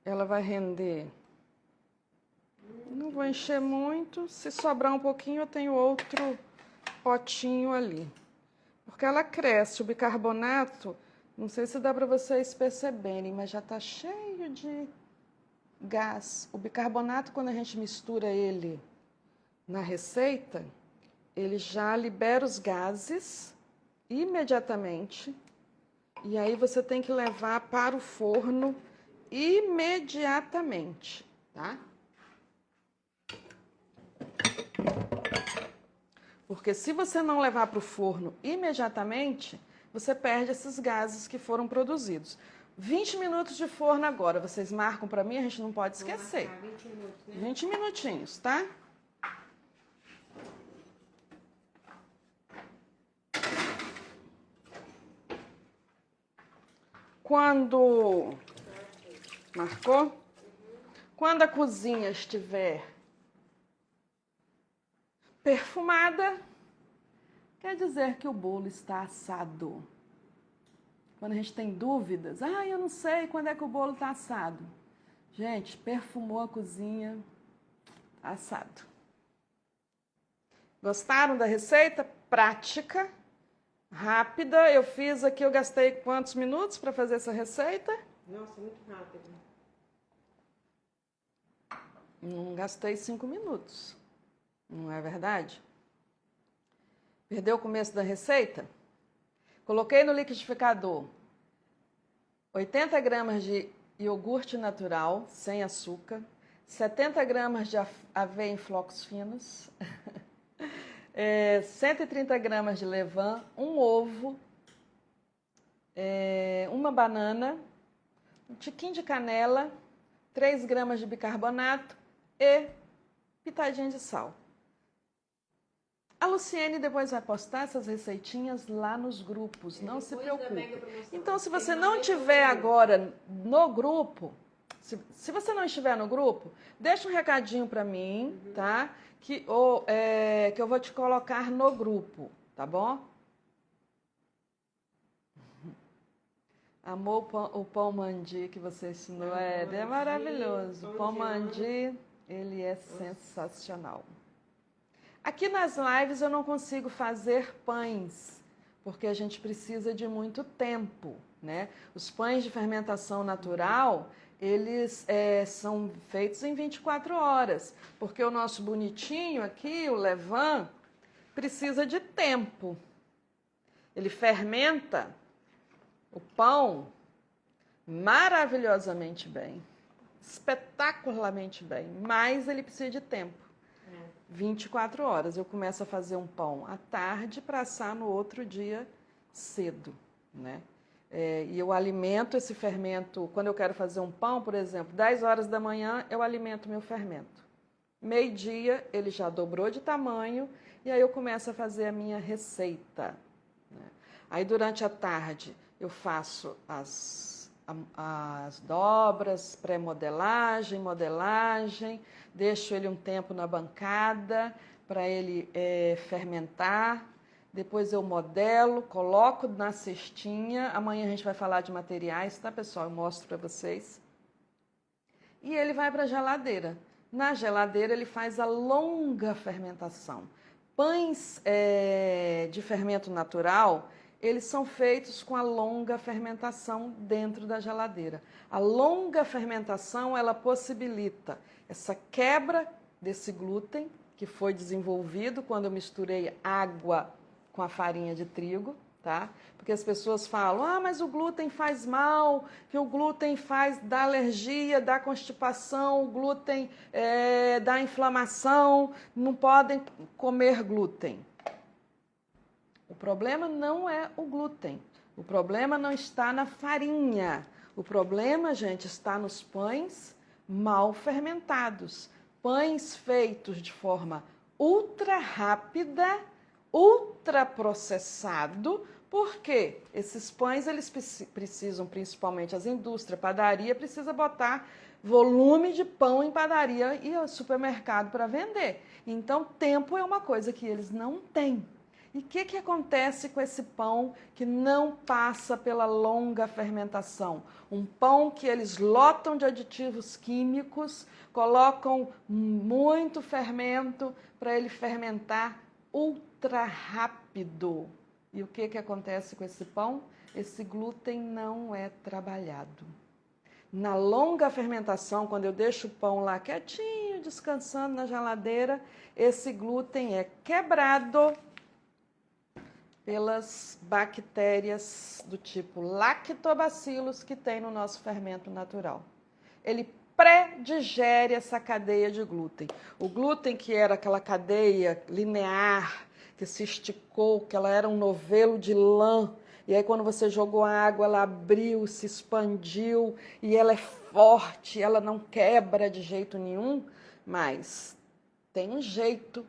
ela vai render. Não vou encher muito. Se sobrar um pouquinho, eu tenho outro potinho ali. Porque ela cresce. O bicarbonato, não sei se dá para vocês perceberem, mas já está cheio de gás. O bicarbonato, quando a gente mistura ele na receita, ele já libera os gases imediatamente. E aí você tem que levar para o forno imediatamente, tá? Porque se você não levar para o forno imediatamente, você perde esses gases que foram produzidos. 20 minutos de forno agora, vocês marcam para mim, a gente não pode esquecer. 20 minutos, né? 20 minutinhos, tá? Quando... Marcou? Quando a cozinha estiver perfumada, quer dizer que o bolo está assado. Quando a gente tem dúvidas, eu não sei quando é que o bolo está assado. Gente, perfumou a cozinha, tá assado. Gostaram da receita? Prática, rápida. Eu fiz aqui, eu gastei quantos minutos para fazer essa receita? Nossa, muito rápido. Não gastei 5 minutos. Não é verdade? Perdeu o começo da receita? Coloquei no liquidificador 80 gramas de iogurte natural, sem açúcar, 70 gramas de aveia em flocos finos, 130 gramas de levain, um ovo, uma banana, um tiquinho de canela, 3 gramas de bicarbonato e pitadinha de sal. A Luciene depois vai postar essas receitinhas lá nos grupos, não se preocupe. Então, se você não tiver agora no grupo, se você não estiver no grupo, deixa um recadinho para mim, tá? Que eu vou te colocar no grupo, tá bom? Amou o pão mandi que você ensinou, é maravilhoso. O pão mandi, ele é sensacional. Aqui nas lives eu não consigo fazer pães, porque a gente precisa de muito tempo, né? Os pães de fermentação natural, eles são feitos em 24 horas, porque o nosso bonitinho aqui, o levain, precisa de tempo. Ele fermenta o pão maravilhosamente bem, espetacularmente bem, mas ele precisa de tempo. 24 horas. Eu começo a fazer um pão à tarde para assar no outro dia cedo, né? E eu alimento esse fermento, quando eu quero fazer um pão, por exemplo, 10 horas da manhã eu alimento meu fermento. Meio-dia ele já dobrou de tamanho e aí eu começo a fazer a minha receita, né? Aí durante a tarde eu faço as dobras, pré-modelagem, modelagem, deixo ele um tempo na bancada para ele fermentar. Depois eu modelo, coloco na cestinha. Amanhã a gente vai falar de materiais, tá, pessoal? Eu mostro para vocês. E ele vai para a geladeira. Na geladeira ele faz a longa fermentação. Pães de fermento natural, eles são feitos com a longa fermentação dentro da geladeira. A longa fermentação, ela possibilita essa quebra desse glúten que foi desenvolvido quando eu misturei água com a farinha de trigo, tá? Porque as pessoas falam, mas o glúten faz mal, que o glúten dá alergia, dá constipação, o glúten dá inflamação, não podem comer glúten. O problema não é o glúten, o problema não está na farinha, o problema, gente, está nos pães mal fermentados, pães feitos de forma ultra rápida, ultra processado. Por quê? Esses pães, eles precisam, principalmente as indústrias, padaria, precisa botar volume de pão em padaria e supermercado para vender. Então, tempo é uma coisa que eles não têm. E o que acontece com esse pão que não passa pela longa fermentação? Um pão que eles lotam de aditivos químicos, colocam muito fermento para ele fermentar ultra rápido. E o que acontece com esse pão? Esse glúten não é trabalhado. Na longa fermentação, quando eu deixo o pão lá quietinho, descansando na geladeira, esse glúten é quebrado pelas bactérias do tipo lactobacillus que tem no nosso fermento natural. Ele pré-digere essa cadeia de glúten. O glúten, que era aquela cadeia linear, que se esticou, que ela era um novelo de lã, e aí quando você jogou a água, ela abriu, se expandiu, e ela é forte, ela não quebra de jeito nenhum, mas tem um jeito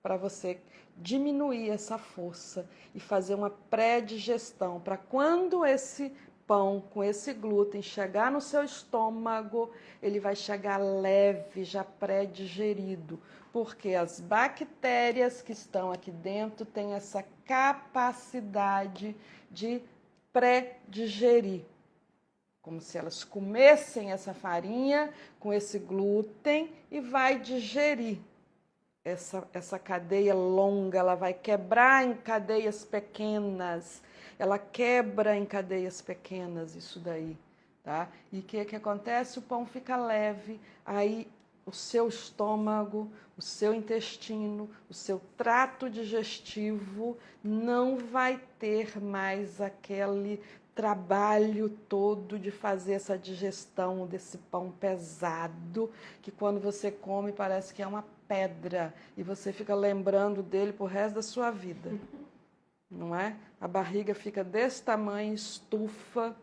para você diminuir essa força e fazer uma pré-digestão, para quando esse pão com esse glúten chegar no seu estômago, ele vai chegar leve, já pré-digerido, porque as bactérias que estão aqui dentro têm essa capacidade de pré-digerir, como se elas comessem essa farinha com esse glúten e vai digerir. Essa cadeia longa, ela vai quebrar em cadeias pequenas, ela quebra em cadeias pequenas isso daí, tá? E o que acontece? O pão fica leve, aí o seu estômago, o seu intestino, o seu trato digestivo não vai ter mais aquele trabalho todo de fazer essa digestão desse pão pesado, que quando você come parece que é uma pedra e você fica lembrando dele pro resto da sua vida, não é? A barriga fica desse tamanho, estufa,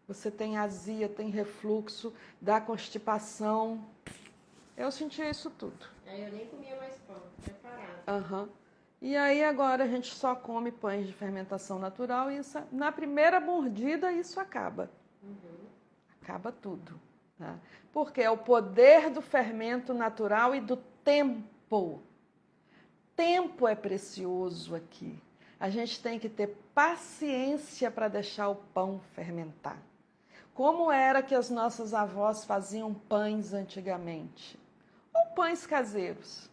você tem azia, tem refluxo, dá constipação. Eu sentia isso tudo. Aí eu nem comia mais pão, preparado. Aham. E aí agora a gente só come pães de fermentação natural e isso, na primeira mordida isso acaba. Acaba tudo. Tá? Porque é o poder do fermento natural e do tempo. Tempo é precioso aqui. A gente tem que ter paciência para deixar o pão fermentar. Como era que as nossas avós faziam pães antigamente? Ou pães caseiros.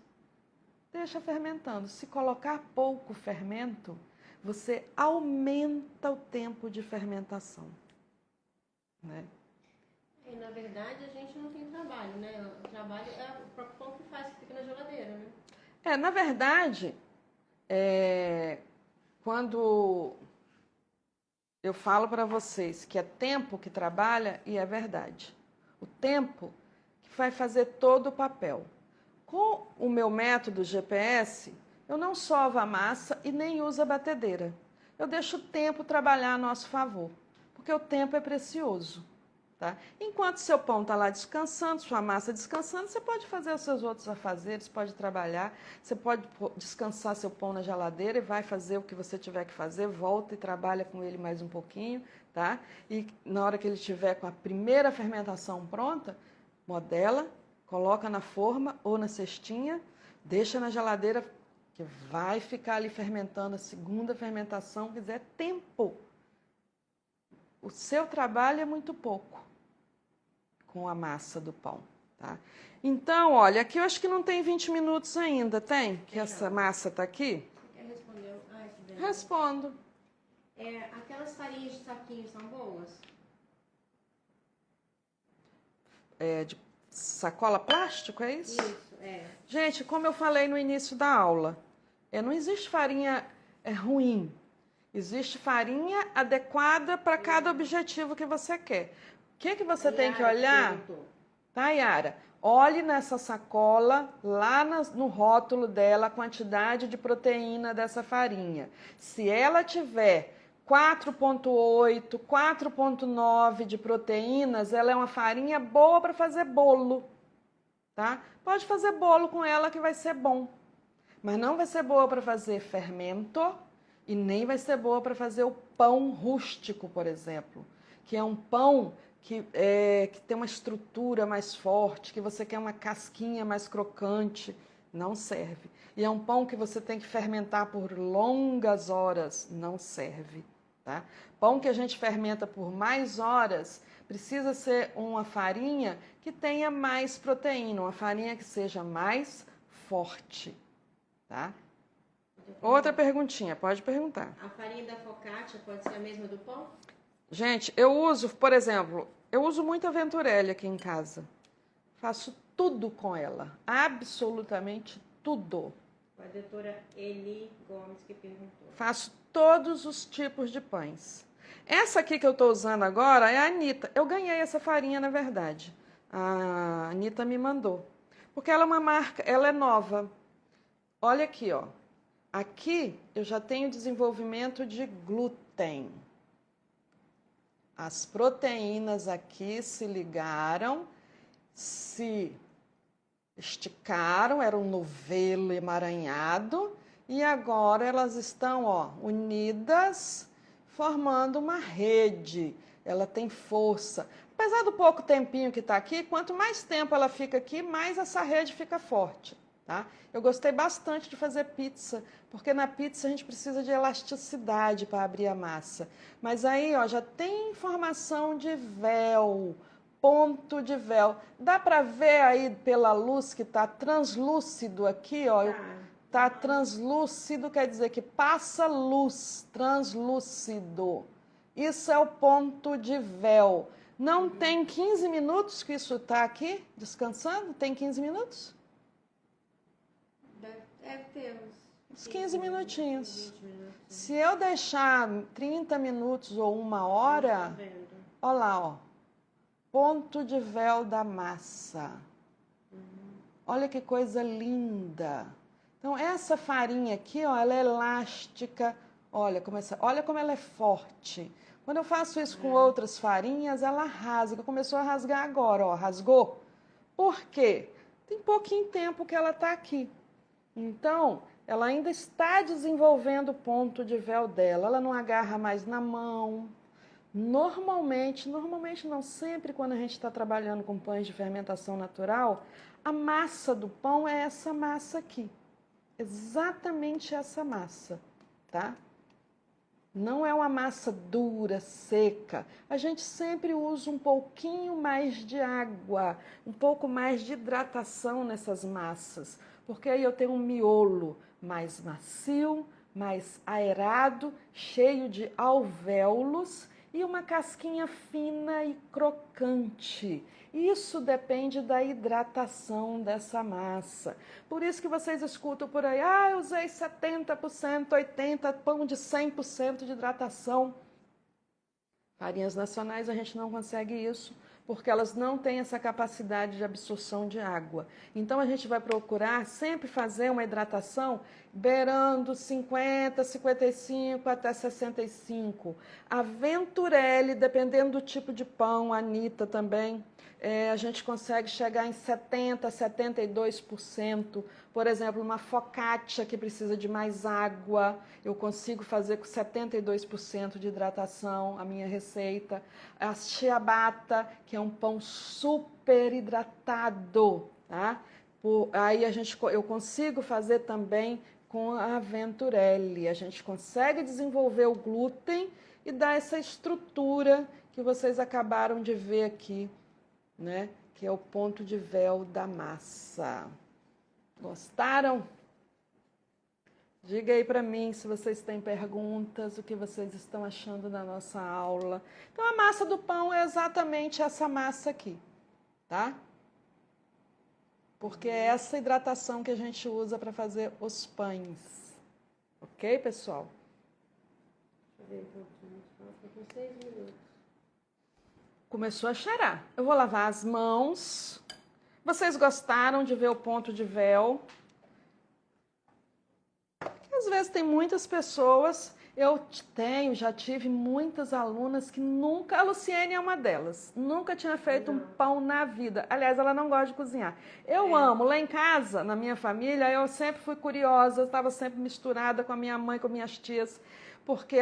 Deixa fermentando. Se colocar pouco fermento, você aumenta o tempo de fermentação. Né? E, na verdade, a gente não tem trabalho, né? O trabalho é o próprio pão que faz, que fica na geladeira, né? Na verdade, quando eu falo para vocês que é tempo que trabalha, e é verdade. O tempo que vai fazer todo o papel. Com o meu método GPS, eu não sovo a massa e nem uso a batedeira. Eu deixo o tempo trabalhar a nosso favor, porque o tempo é precioso. Tá? Enquanto seu pão está lá descansando, sua massa descansando, você pode fazer os seus outros afazeres, pode trabalhar, você pode descansar seu pão na geladeira e vai fazer o que você tiver que fazer, volta e trabalha com ele mais um pouquinho, tá? E na hora que ele estiver com a primeira fermentação pronta, modela, coloca na forma ou na cestinha, deixa na geladeira, que vai ficar ali fermentando a segunda fermentação, quer dizer, é tempo. O seu trabalho é muito pouco com a massa do pão, tá? Então, olha, aqui eu acho que não tem 20 minutos ainda, tem? Que essa massa tá aqui? Você quer responder? Respondo. Aquelas farinhas de saquinho são boas? De sacola plástico, é isso? Isso, Gente, como eu falei no início da aula, não existe farinha ruim. Existe farinha adequada para cada objetivo que você quer. O que você tem que olhar? Tá, Yara? Olhe nessa sacola, lá no rótulo dela, a quantidade de proteína dessa farinha. Se ela tiver 4,8, 4,9 de proteínas, ela é uma farinha boa para fazer bolo, tá? Pode fazer bolo com ela que vai ser bom, mas não vai ser boa para fazer fermento e nem vai ser boa para fazer o pão rústico, por exemplo, que é um pão que tem uma estrutura mais forte, que você quer uma casquinha mais crocante, não serve. E é um pão que você tem que fermentar por longas horas, não serve. Tá? Pão que a gente fermenta por mais horas precisa ser uma farinha que tenha mais proteína, uma farinha que seja mais forte. Tá? Outra perguntinha, pode perguntar. A farinha da focaccia pode ser a mesma do pão? Gente, eu uso, por exemplo, eu uso muito a Venturelli aqui em casa. Faço tudo com ela, absolutamente tudo. A doutora Eli Gomes que perguntou. Faço todos os tipos de pães. Essa aqui que eu estou usando agora é a Anitta. Eu ganhei essa farinha, na verdade. A Anitta me mandou. Porque ela é uma marca, ela é nova. Olha aqui, ó. Aqui eu já tenho desenvolvimento de glúten. As proteínas aqui se ligaram, se esticaram, era um novelo emaranhado, e agora elas estão, ó, unidas, formando uma rede. Ela tem força. Apesar do pouco tempinho que está aqui, quanto mais tempo ela fica aqui, mais essa rede fica forte. Tá? Eu gostei bastante de fazer pizza, porque na pizza a gente precisa de elasticidade para abrir a massa. Mas aí, ó, já tem informação de véu, ponto de véu. Dá para ver aí pela luz que está translúcido aqui, ó. Tá translúcido, quer dizer que passa luz, translúcido. Isso é o ponto de véu. Não tem 15 minutos que isso está aqui descansando? Tem 15 minutos? Deve ter uns 15 minutinhos. 20 minutos. Se eu deixar 30 minutos ou uma hora, olha lá, ó, ponto de véu da massa. Olha que coisa linda. Então, essa farinha aqui, ó, ela é elástica. Olha como ela é forte. Quando eu faço isso com outras farinhas, ela rasga. Começou a rasgar agora, ó, rasgou. Por quê? Tem pouquinho tempo que ela está aqui. Então, ela ainda está desenvolvendo o ponto de véu dela. Ela não agarra mais na mão. Normalmente não, sempre quando a gente está trabalhando com pães de fermentação natural, a massa do pão é essa massa aqui. Exatamente essa massa, tá? Não é uma massa dura, seca. A gente sempre usa um pouquinho mais de água, um pouco mais de hidratação nessas massas, porque aí eu tenho um miolo mais macio, mais aerado, cheio de alvéolos e uma casquinha fina e crocante. Isso depende da hidratação dessa massa. Por isso que vocês escutam por aí, eu usei 70%, 80%, pão de 100% de hidratação. Farinhas nacionais a gente não consegue isso, porque elas não têm essa capacidade de absorção de água. Então a gente vai procurar sempre fazer uma hidratação beirando 50, 55 até 65. A Venturelli, dependendo do tipo de pão, a Anitta também, a gente consegue chegar em 70, 72%. Por exemplo, uma focaccia que precisa de mais água, eu consigo fazer com 72% de hidratação, a minha receita. A ciabatta, que é um pão super hidratado, tá? Aí eu consigo fazer também com a Venturelli. A gente consegue desenvolver o glúten e dar essa estrutura que vocês acabaram de ver aqui, né? Que é o ponto de véu da massa. Gostaram? Diga aí para mim se vocês têm perguntas, o que vocês estão achando da nossa aula. Então, a massa do pão é exatamente essa massa aqui, tá? Porque é essa hidratação que a gente usa para fazer os pães. Ok, pessoal? ver um pouquinho. Falta com 6 minutos. Começou a cheirar. Eu vou lavar as mãos. Vocês gostaram de ver o ponto de véu? Às vezes tem muitas pessoas, já tive muitas alunas que nunca, a Luciene é uma delas, nunca tinha feito um pão na vida. Aliás, ela não gosta de cozinhar. Eu amo, lá em casa, na minha família, eu sempre fui curiosa, eu estava sempre misturada com a minha mãe, com minhas tias, porque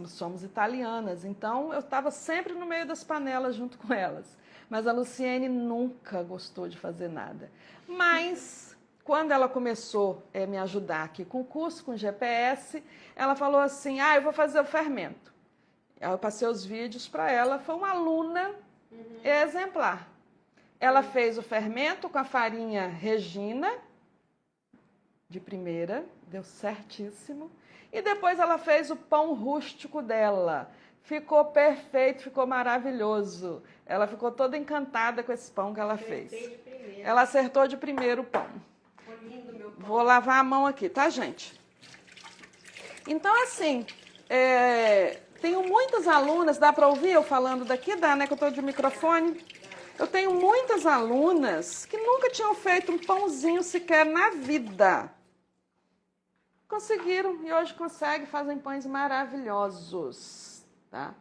somos italianas, então eu estava sempre no meio das panelas junto com elas. Mas a Luciene nunca gostou de fazer nada. Mas quando ela começou a me ajudar aqui com o curso, com o GPS, ela falou assim, eu vou fazer o fermento. Eu passei os vídeos para ela, foi uma aluna exemplar. Ela fez o fermento com a farinha Regina, de primeira, deu certíssimo. E depois ela fez o pão rústico dela. Ficou perfeito, ficou maravilhoso. Ela ficou toda encantada com esse pão que ela fez. Ela acertou de primeiro o pão. Vou lavar a mão aqui, tá, gente? Então, assim, tenho muitas alunas, dá para ouvir eu falando daqui? Dá, né, que eu estou de microfone? Eu tenho muitas alunas que nunca tinham feito um pãozinho sequer na vida. Conseguiram e hoje conseguem, fazem pães maravilhosos, tá?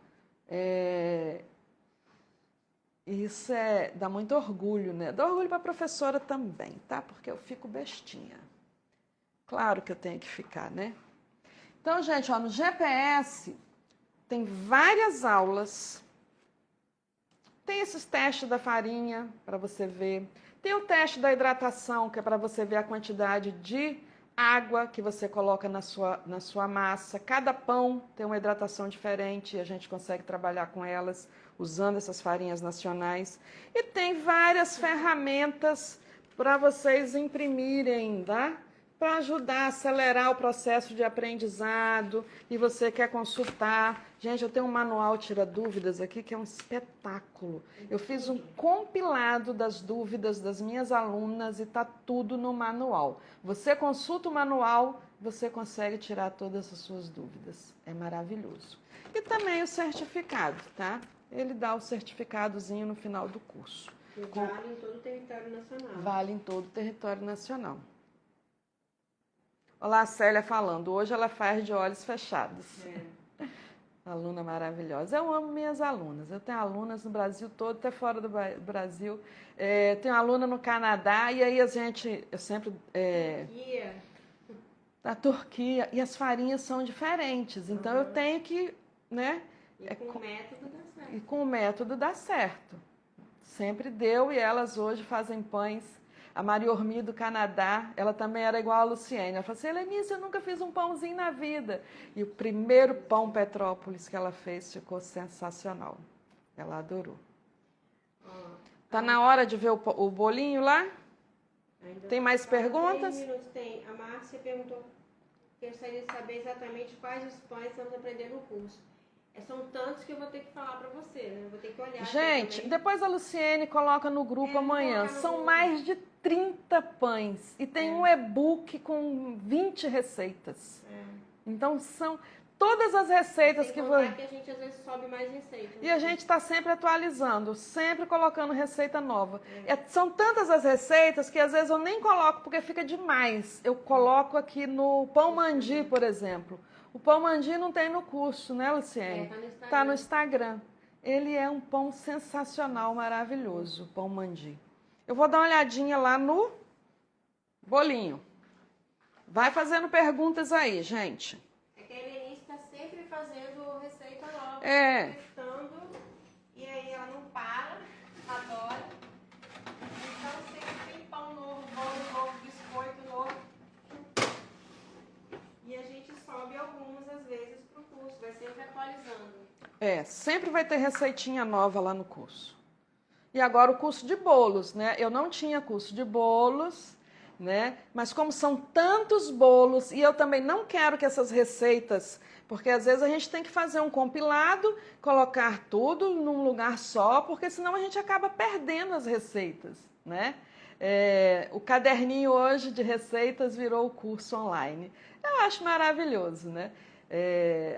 Isso dá muito orgulho, né? Dá orgulho para a professora também, tá? Porque eu fico bestinha. Claro que eu tenho que ficar, né? Então, gente, no GPS tem várias aulas. Tem esses testes da farinha para você ver. Tem o teste da hidratação, que é para você ver a quantidade de água que você coloca na sua massa. Cada pão tem uma hidratação diferente e a gente consegue trabalhar com elas usando essas farinhas nacionais. E tem várias ferramentas para vocês imprimirem, tá? Para ajudar a acelerar o processo de aprendizado. E você quer consultar. Gente, eu tenho um manual Tira Dúvidas aqui que é um espetáculo. Eu fiz um compilado das dúvidas das minhas alunas e está tudo no manual. Você consulta o manual, você consegue tirar todas as suas dúvidas. É maravilhoso. E também o certificado, tá? Ele dá o certificadozinho no final do curso. E vale em todo o território nacional. Vale em todo o território nacional. Olá, a Célia falando. Hoje ela faz de olhos fechados. Aluna maravilhosa. Eu amo minhas alunas. Eu tenho alunas no Brasil todo, até fora do Brasil. Tenho aluna no Canadá e aí eu sempre... Turquia. Da Turquia. E as farinhas são diferentes. Então eu tenho que, né? E com o método dá certo. E com o método dá certo. Sempre deu e elas hoje fazem pães. A Maria Ormi do Canadá, ela também era igual a Luciene. Ela falou assim, Helenice, eu nunca fiz um pãozinho na vida. E o primeiro pão Petrópolis que ela fez ficou sensacional. Ela adorou. Tá na hora de ver o bolinho lá? Tem mais perguntas? 3 minutos tem. A Márcia perguntou, gostaria de saber exatamente quais os pães estamos aprendendo no curso. São tantos que eu vou ter que falar para você, né? Eu vou ter que olhar. Gente, depois a Luciene coloca no grupo amanhã. São mais de 30 pães. E tem um e-book com 20 receitas. Então, são todas as receitas que você... que a gente às vezes sobe mais receitas. E a gente está sempre atualizando, sempre colocando receita nova. São tantas as receitas que às vezes eu nem coloco porque fica demais. Eu coloco aqui no pão mandi, por exemplo. O pão mandi não tem no curso, né, Luciene? Tá no Instagram. Ele é um pão sensacional, maravilhoso, o pão mandi. Eu vou dar uma olhadinha lá no bolinho. Vai fazendo perguntas aí, gente. É que a Helenice está sempre fazendo receita nova, testando, e aí ela não para, adora. Então sempre tem pão novo, bolo novo, biscoito novo. E a gente sobe algumas às vezes para o curso, vai sempre atualizando. Sempre vai ter receitinha nova lá no curso. E agora o curso de bolos, né? Eu não tinha curso de bolos, né? Mas como são tantos bolos, e eu também não quero que essas receitas, porque às vezes a gente tem que fazer um compilado, colocar tudo num lugar só, porque senão a gente acaba perdendo as receitas, né? O caderninho hoje de receitas virou o curso online. Eu acho maravilhoso, né?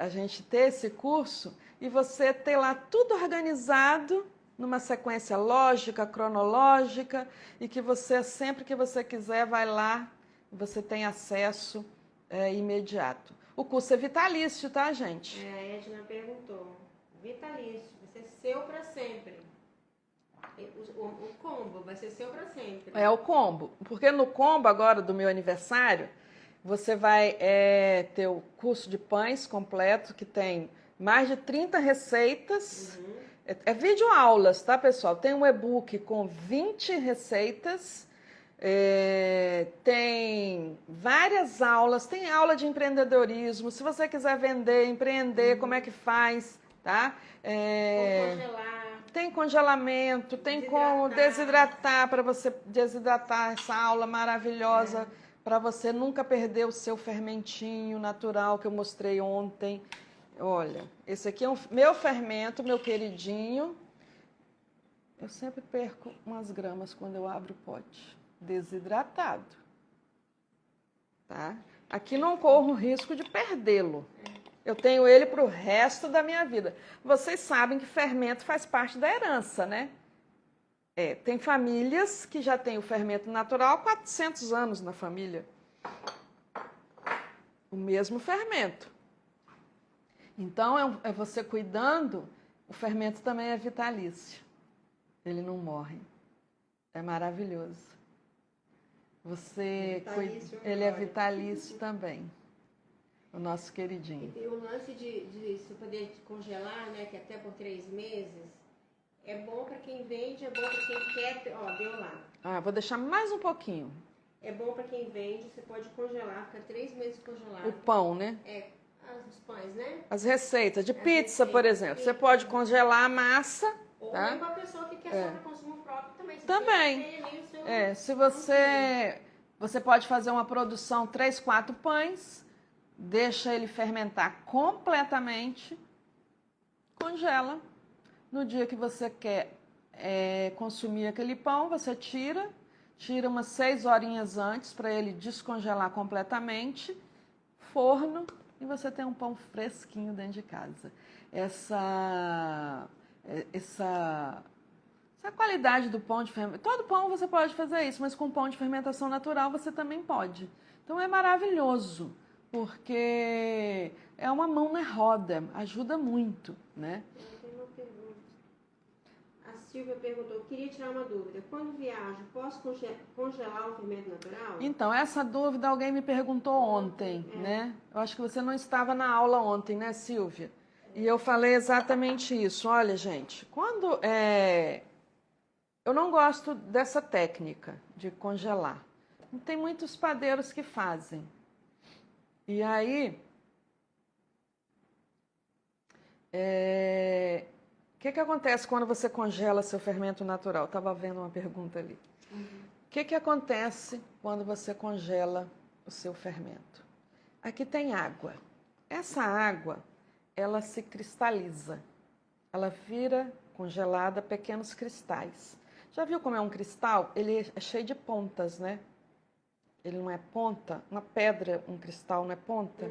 a gente ter esse curso e você ter lá tudo organizado numa sequência lógica, cronológica, e que você, sempre que você quiser, vai lá, você tem acesso imediato. O curso é vitalício, tá, gente? A Edna perguntou. Vitalício, vai ser seu para sempre. O combo vai ser seu para sempre. É o combo, porque no combo agora do meu aniversário, você vai ter o curso de pães completo, que tem mais de 30 receitas. É videoaulas, tá, pessoal? Tem um e-book com 20 receitas, tem várias aulas, tem aula de empreendedorismo. Se você quiser vender, empreender, como é que faz, tá? Como congelar. Tem congelamento, tem como desidratar, para você desidratar essa aula maravilhosa, para você nunca perder o seu fermentinho natural que eu mostrei ontem. Olha, esse aqui é meu fermento, meu queridinho. Eu sempre perco umas gramas quando eu abro o pote. Desidratado. Tá? Aqui não corro o risco de perdê-lo. Eu tenho ele para o resto da minha vida. Vocês sabem que fermento faz parte da herança, né? Tem famílias que já têm o fermento natural há 400 anos na família. O mesmo fermento. Então, é você cuidando, o fermento também é vitalício. Ele não morre. É maravilhoso. Ele é vitalício também. O nosso queridinho. E o lance de você poder congelar, né, que até por 3 meses, é bom para quem vende, é bom para quem quer. Ó, deu lá. Vou deixar mais um pouquinho. É bom para quem vende, você pode congelar, fica 3 meses congelado. O pão, né? Os pães, né? As receitas de pizza, por exemplo. Você pode congelar a massa. Ou tá? uma pessoa que quer só para consumo próprio também. Também. Se você pode fazer uma produção 3, 4 pães, deixa ele fermentar completamente, congela. No dia que você quer consumir aquele pão, você tira umas 6 horinhas antes para ele descongelar completamente, forno, e você tem um pão fresquinho dentro de casa. Essa qualidade do pão de fermentação, todo pão você pode fazer isso, mas com pão de fermentação natural você também pode. Então é maravilhoso, porque é uma mão na roda, ajuda muito, né? Tem uma pergunta. A Silvia perguntou, queria tirar uma dúvida. Quando viajo, posso congelar o fermento natural? Então, essa dúvida alguém me perguntou ontem, né? Eu acho que você não estava na aula ontem, né, Silvia? E eu falei exatamente isso. Olha, gente, quando eu não gosto dessa técnica de congelar. Tem muitos padeiros que fazem. E aí, o que acontece quando você congela seu fermento natural? Estava vendo uma pergunta ali. O que acontece quando você congela o seu fermento? Aqui tem água. Essa água, ela se cristaliza. Ela vira congelada pequenos cristais. Já viu como é um cristal? Ele é cheio de pontas, né? Ele não é ponta. Uma pedra, um cristal não é ponta,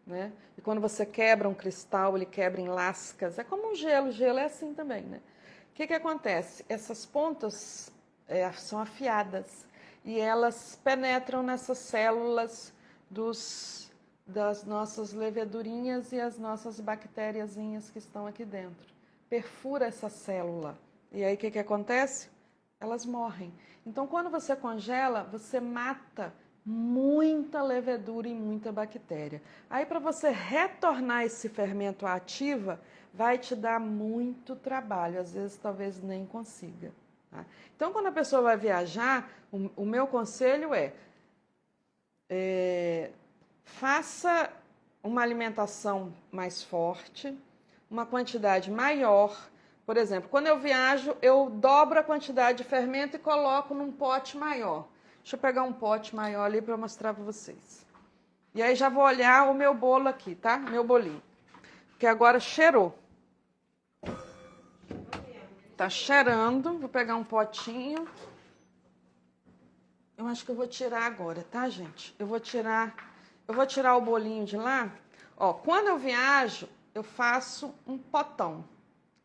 né? E quando você quebra um cristal, ele quebra em lascas. É como um gelo. Gelo é assim também, né? O que acontece? Essas pontas são afiadas e elas penetram nessas células das nossas levedurinhas e as nossas bactériazinhas que estão aqui dentro. Perfura essa célula. E aí o que acontece? Elas morrem. Então, quando você congela, você mata muita levedura e muita bactéria. Aí, para você retornar esse fermento à ativa, vai te dar muito trabalho. Às vezes, talvez nem consiga. Tá? Então, quando a pessoa vai viajar, o meu conselho faça uma alimentação mais forte, uma quantidade maior. Por exemplo, quando eu viajo, eu dobro a quantidade de fermento e coloco num pote maior. Deixa eu pegar um pote maior ali para mostrar para vocês. E aí já vou olhar o meu bolo aqui, tá? Meu bolinho. Que agora cheirou. Tá cheirando. Vou pegar um potinho. Eu acho que eu vou tirar agora, tá, gente? Eu vou tirar o bolinho de lá. Ó, quando eu viajo, eu faço um potão.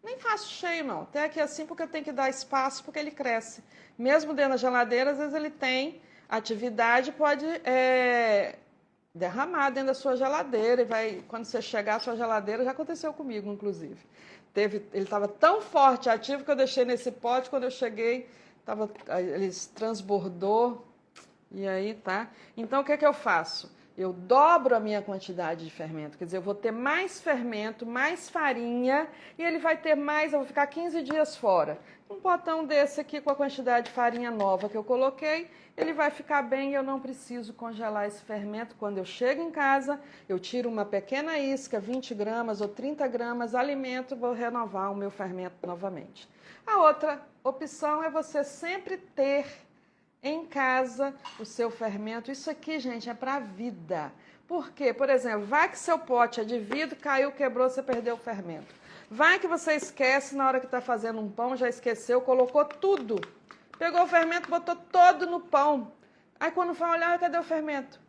Nem faço cheio, não. Até aqui assim, porque eu tenho que dar espaço, porque ele cresce. Mesmo dentro da geladeira, às vezes ele tem atividade, pode derramar dentro da sua geladeira. E vai, quando você chegar à sua geladeira, já aconteceu comigo, inclusive. Ele estava tão forte, ativo, que eu deixei nesse pote. Quando eu cheguei, ele transbordou. E aí, tá? Então, o que é que eu faço? Eu dobro a minha quantidade de fermento, quer dizer, eu vou ter mais fermento, mais farinha, e ele vai ter mais, eu vou ficar 15 dias fora. Um potão desse aqui com a quantidade de farinha nova que eu coloquei, ele vai ficar bem e eu não preciso congelar esse fermento. Quando eu chego em casa, eu tiro uma pequena isca, 20 gramas ou 30 gramas, alimento, vou renovar o meu fermento novamente. A outra opção é você sempre ter em casa o seu fermento. Isso aqui, gente, é para a vida. Por quê? Por exemplo, vai que seu pote é de vidro, caiu, quebrou, você perdeu o fermento. Vai que você esquece na hora que está fazendo um pão, já esqueceu, colocou tudo. Pegou o fermento, botou todo no pão. Aí quando foi olhar, cadê o fermento?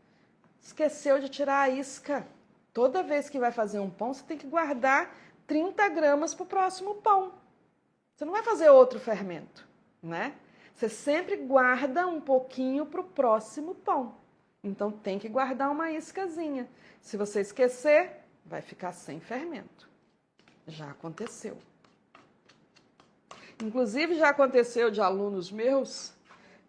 Esqueceu de tirar a isca. Toda vez que vai fazer um pão, você tem que guardar 30 gramas para o próximo pão. Você não vai fazer outro fermento, né? Você sempre guarda um pouquinho para o próximo pão. Então, tem que guardar uma iscazinha. Se você esquecer, vai ficar sem fermento. Já aconteceu. Inclusive, já aconteceu de alunos meus.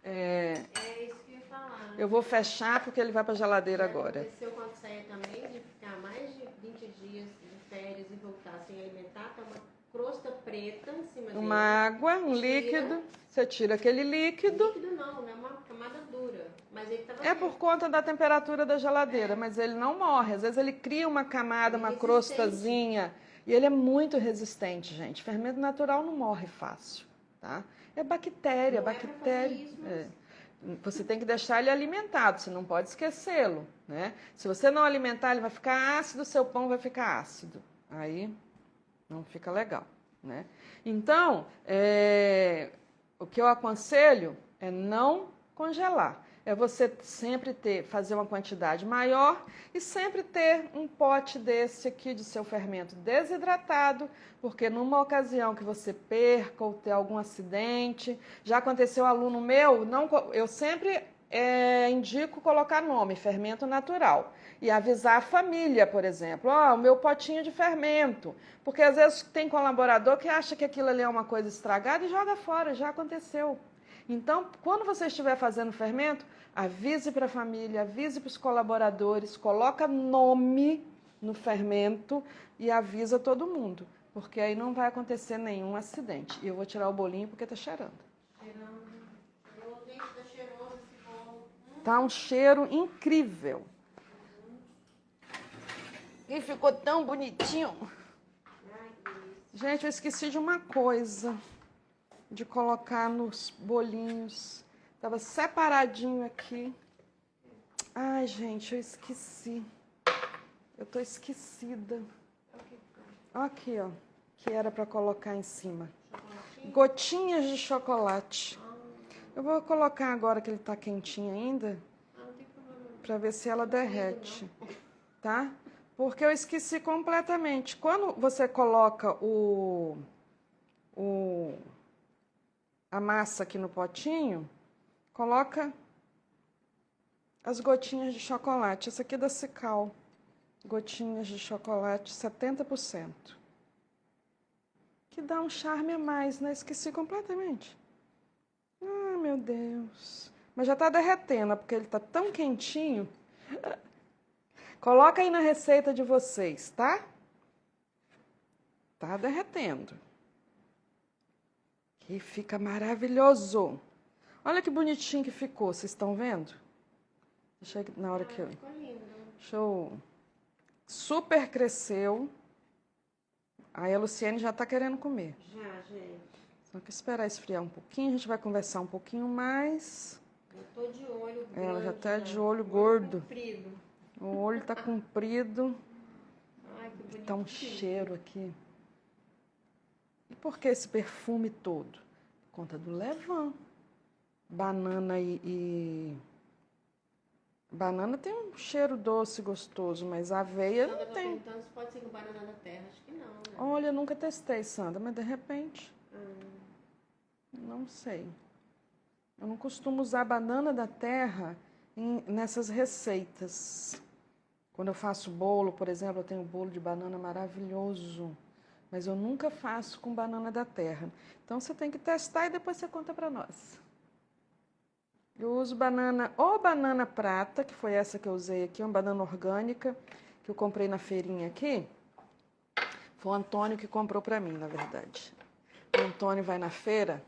É isso que eu ia falar. Eu vou fechar porque ele vai para a geladeira agora. Aconteceu quando saía também de ficar mais de 20 dias de férias e voltar sem alimentar, tá uma crosta preta em cima dele. Uma água, um líquido. Você tira aquele líquido. Líquido não, né? Uma camada dura. Mas ele tava É por conta da temperatura da geladeira, mas ele não morre. Às vezes ele cria uma camada, uma crostazinha. E ele é muito resistente, gente. Fermento natural não morre fácil, tá? É bactéria, não bactéria. É pra fazer isso, mas... Você tem que deixar ele alimentado, você não pode esquecê-lo, né? Se você não alimentar, ele vai ficar ácido, seu pão vai ficar ácido. Aí não fica legal, né? Então, o que eu aconselho é não congelar. É você sempre fazer uma quantidade maior e sempre ter um pote desse aqui de seu fermento desidratado, porque numa ocasião que você perca ou ter algum acidente, já aconteceu aluno meu, eu sempre indico colocar nome, fermento natural, e avisar a família, por exemplo, o meu potinho de fermento, porque às vezes tem colaborador que acha que aquilo ali é uma coisa estragada e joga fora, já aconteceu. Então, quando você estiver fazendo fermento, avise para a família, avise para os colaboradores, coloca nome no fermento e avisa todo mundo, porque aí não vai acontecer nenhum acidente. E eu vou tirar o bolinho porque está cheirando. Tá um cheiro incrível. E ficou tão bonitinho. Gente, eu esqueci de uma coisa. De colocar nos bolinhos. Tava separadinho aqui. Ai, gente, eu esqueci. Eu tô esquecida. Aqui, ó. Que era para colocar em cima. Gotinhas de chocolate. Eu vou colocar agora que ele tá quentinho ainda. Para ver se ela derrete. Tá? Porque eu esqueci completamente. Quando você coloca a massa aqui no potinho, coloca as gotinhas de chocolate. Essa aqui é da Cical. Gotinhas de chocolate, 70%. Que dá um charme a mais, né? Esqueci completamente. Ah, meu Deus. Mas já tá derretendo, porque ele tá tão quentinho. Coloca aí na receita de vocês, tá? Tá derretendo. Que fica maravilhoso. Olha que bonitinho que ficou, vocês estão vendo? Deixa eu, na hora que eu... Ficou lindo. Show. Super cresceu. Aí a Luciene já tá querendo comer. Já, gente. Só que esperar esfriar um pouquinho, a gente vai conversar um pouquinho mais. Eu tô de olho grande. Ela já tá de olho gordo. Comprido. O olho tá comprido. Ai, que bonito. Tá um cheiro aqui. E por que esse perfume todo? Por conta do levain. Banana e Banana tem um cheiro doce gostoso, mas aveia Sandra, não eu tô tem. perguntando se pode ser com banana da terra. Acho que não, né? Olha, eu nunca testei, Sandra, mas de repente, não sei. Eu não costumo usar banana da terra nessas receitas. Quando eu faço bolo, por exemplo, eu tenho um bolo de banana maravilhoso, mas eu nunca faço com banana da terra. Então você tem que testar e depois você conta para nós. Eu uso banana ou banana prata, que foi essa que eu usei aqui, uma banana orgânica, que eu comprei na feirinha aqui. Foi o Antônio que comprou para mim, na verdade. O Antônio vai na feira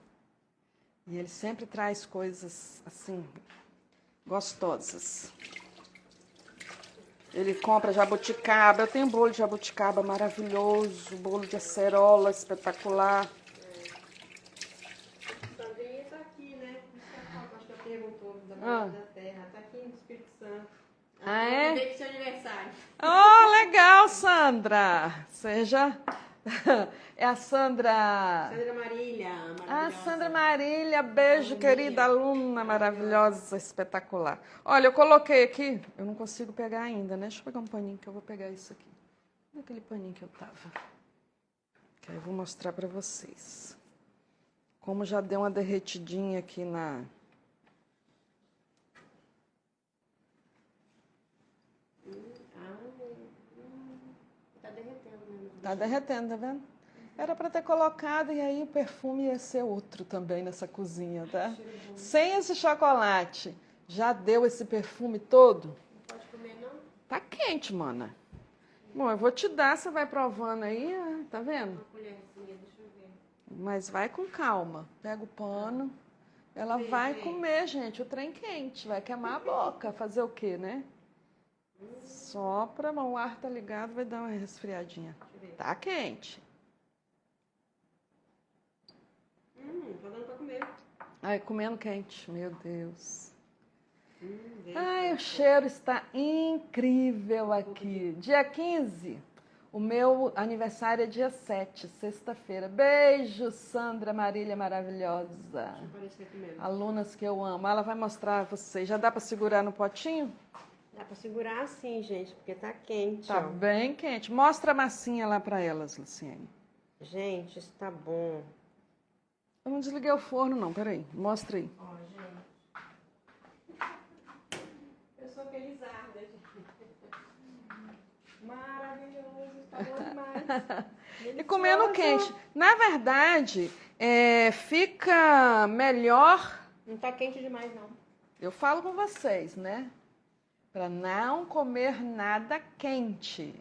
e ele sempre traz coisas assim, gostosas. Ele compra jabuticaba. Eu tenho bolo de jabuticaba maravilhoso, bolo de acerola espetacular. Sandrinha tá aqui, né? Acho que eu perguntou da banana da terra. Tá aqui no Espírito Santo. Ah, é? Veio pro seu aniversário. Oh, legal, Sandra! Seja... É a Sandra... Sandra Marília, Ah, maravilhosa. Sandra Marília, beijo, Aluna querida minha. aluna maravilhosa, espetacular. Olha, eu coloquei aqui, eu não consigo pegar ainda, né? Deixa eu pegar um paninho que eu vou pegar isso aqui. Cadê aquele paninho que eu tava? Que aí eu vou mostrar pra vocês. Como já deu uma derretidinha aqui na... Tá derretendo, né? Tá derretendo, tá vendo? Era para ter colocado e aí o perfume ia ser outro também nessa cozinha, tá? Sem esse chocolate, já deu esse perfume todo? Não pode comer, não? Tá quente, mana. Bom, eu vou te dar, você vai provando aí, tá vendo? Uma colherzinha, deixa eu ver. Mas vai com calma. Pega o pano. Ela vai comer, gente, o trem quente. Vai queimar a boca. Fazer o quê, né? Sopra, mas o ar tá ligado, vai dar uma resfriadinha. Tá quente. Tá dando pra comer. Ai, comendo quente, meu Deus. Ai, o cheiro está incrível aqui. Dia 15, o meu aniversário é dia 7, sexta-feira. Beijo, Sandra Marília maravilhosa. Deixa eu aparecer aqui mesmo. Alunas que eu amo. Ela vai mostrar a vocês. Já dá para segurar no potinho? Dá pra segurar assim, gente, porque tá quente, Tá ó. bem quente. Mostra a massinha lá para elas, Luciene. Gente, isso tá bom. Eu não desliguei o forno, não. Peraí. Mostra aí. Ó, gente. Eu sou felizarda, gente. Maravilhoso, tá bom demais. E comendo quente. Na verdade, fica melhor. Não tá quente demais, não. Eu falo com vocês, né? Para não comer nada quente.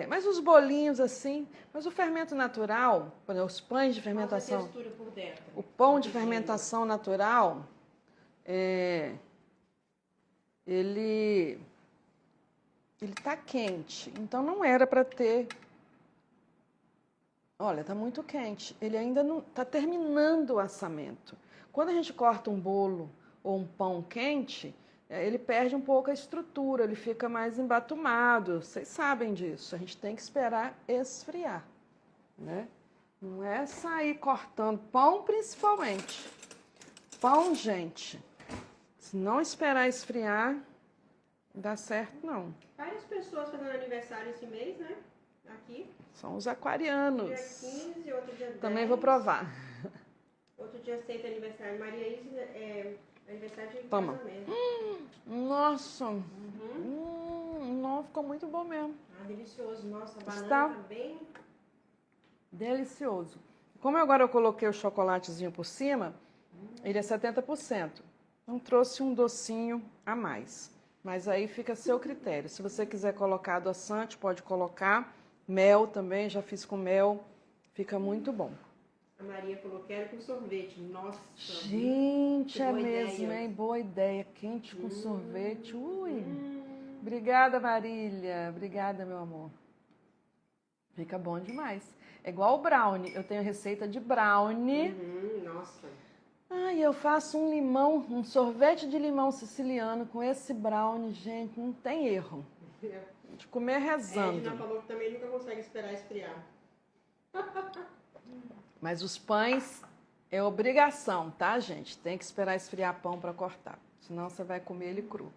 Mas os bolinhos assim, mas o fermento natural, os pães de fermentação, textura por dentro. o pão de fermentação natural, ele tá quente, então não era para ter. Olha, tá muito quente. Ele ainda não tá terminando o assamento. Quando a gente corta um bolo ou um pão quente, ele perde um pouco a estrutura, ele fica mais embatumado. Vocês sabem disso. A gente tem que esperar esfriar, né? Não é sair cortando pão, principalmente. Pão, gente, se não esperar esfriar, não dá certo, não. Várias pessoas fazendo aniversário esse mês, né? Aqui. São os aquarianos. Dia 15, outro dia 10. Também vou provar. Outro dia 6 aniversário. Maria Isa aniversário de Toma. casamento. Nossa. Não, ficou muito bom mesmo. Ah, delicioso. Nossa, a banana Está tá bem... delicioso. Como agora eu coloquei o chocolatezinho por cima, ele é 70%. Então trouxe um docinho a mais. Mas aí fica a seu critério. Se você quiser colocar adoçante, pode colocar. Mel também, já fiz com mel. Fica muito bom. A Maria falou, quero com sorvete. Nossa. Gente, que é boa mesmo, ideia. hein? Boa ideia. Quente com sorvete. Ui. Obrigada, Marília. Obrigada, meu amor. Fica bom demais. É igual o brownie. Eu tenho receita de brownie. Nossa. Ai, eu faço um limão, um sorvete de limão siciliano com esse brownie, gente, não tem erro. De comer A rezando. Edna falou que também nunca consegue esperar esfriar. Mas os pães é obrigação, tá, gente? Tem que esperar esfriar pão para cortar. senão você vai comer ele cru.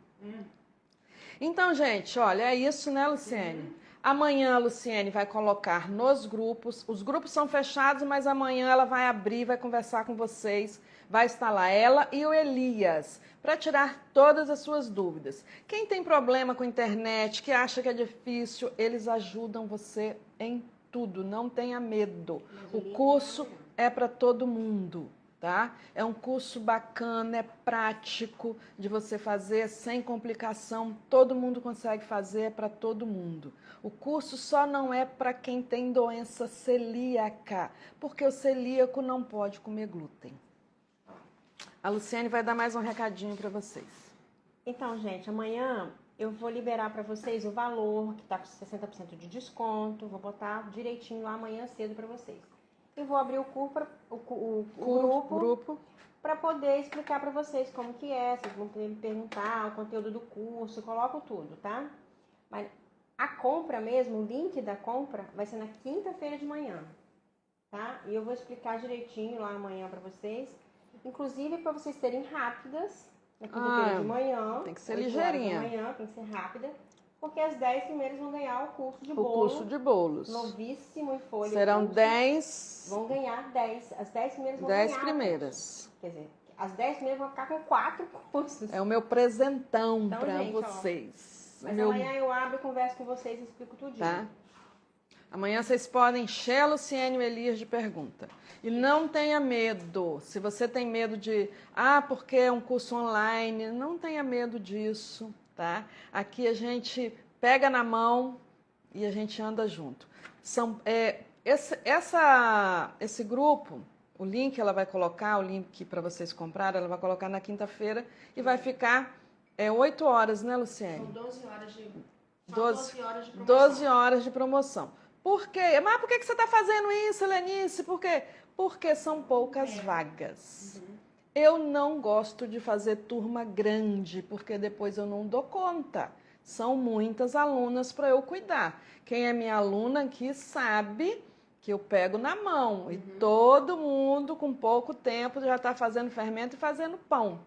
Então, gente, olha, é isso, né, Luciene? Amanhã a Luciene vai colocar nos grupos. Os grupos são fechados, mas amanhã ela vai abrir, vai conversar com vocês. Vai estar lá ela e o Elias para tirar todas as suas dúvidas. Quem tem problema com internet, que acha que é difícil, eles ajudam você em tudo. Não tenha medo. O curso é para todo mundo. Tá? É um curso bacana, é prático de você fazer sem complicação. Todo mundo consegue fazer, é para todo mundo. O curso só não é para quem tem doença celíaca, porque o celíaco não pode comer glúten. A Luciene vai dar mais um recadinho para vocês. Então, gente, amanhã eu vou liberar para vocês o valor, que está com 60% de desconto. Vou botar direitinho lá amanhã cedo para vocês. E vou abrir o grupo para poder explicar para vocês como que é. Vocês vão poder me perguntar o conteúdo do curso, coloco tudo, tá? Mas a compra mesmo, o link da compra, vai ser na quinta-feira de manhã, tá? E eu vou explicar direitinho lá amanhã para vocês. Inclusive para vocês serem rápidas, na quinta-feira de manhã. Tem que ser ligeirinha. Tem que ser rápida. Porque as 10 primeiras vão ganhar o curso de bolo. O curso de bolos. Novíssimo em folha. Serão 10. Vão ganhar 10. As 10 primeiras vão 10 ganhar. 10 primeiras. Quer dizer, as 10 primeiras vão ficar com 4 cursos. É o meu presentão então, para gente, vocês. Mas amanhã eu abro, converso com vocês e explico tudinho. Tá? Amanhã vocês podem encher a Luciene e o Elias de pergunta. E não tenha medo. Se você tem medo de, porque é um curso online, não tenha medo disso, tá? Aqui a gente pega na mão e a gente anda junto. Esse grupo, o link ela vai colocar, o link para vocês comprarem, ela vai colocar na quinta-feira e vai ficar 8 horas, né, Luciene? São 12 horas de 12 horas de promoção. 12 horas de promoção. Por quê? Mas por que você está fazendo isso, Lenice? Por quê? Porque são poucas vagas. Eu não gosto de fazer turma grande, porque depois eu não dou conta. São muitas alunas para eu cuidar. Quem é minha aluna aqui sabe que eu pego na mão. E todo mundo, com pouco tempo, já está fazendo fermento e fazendo pão.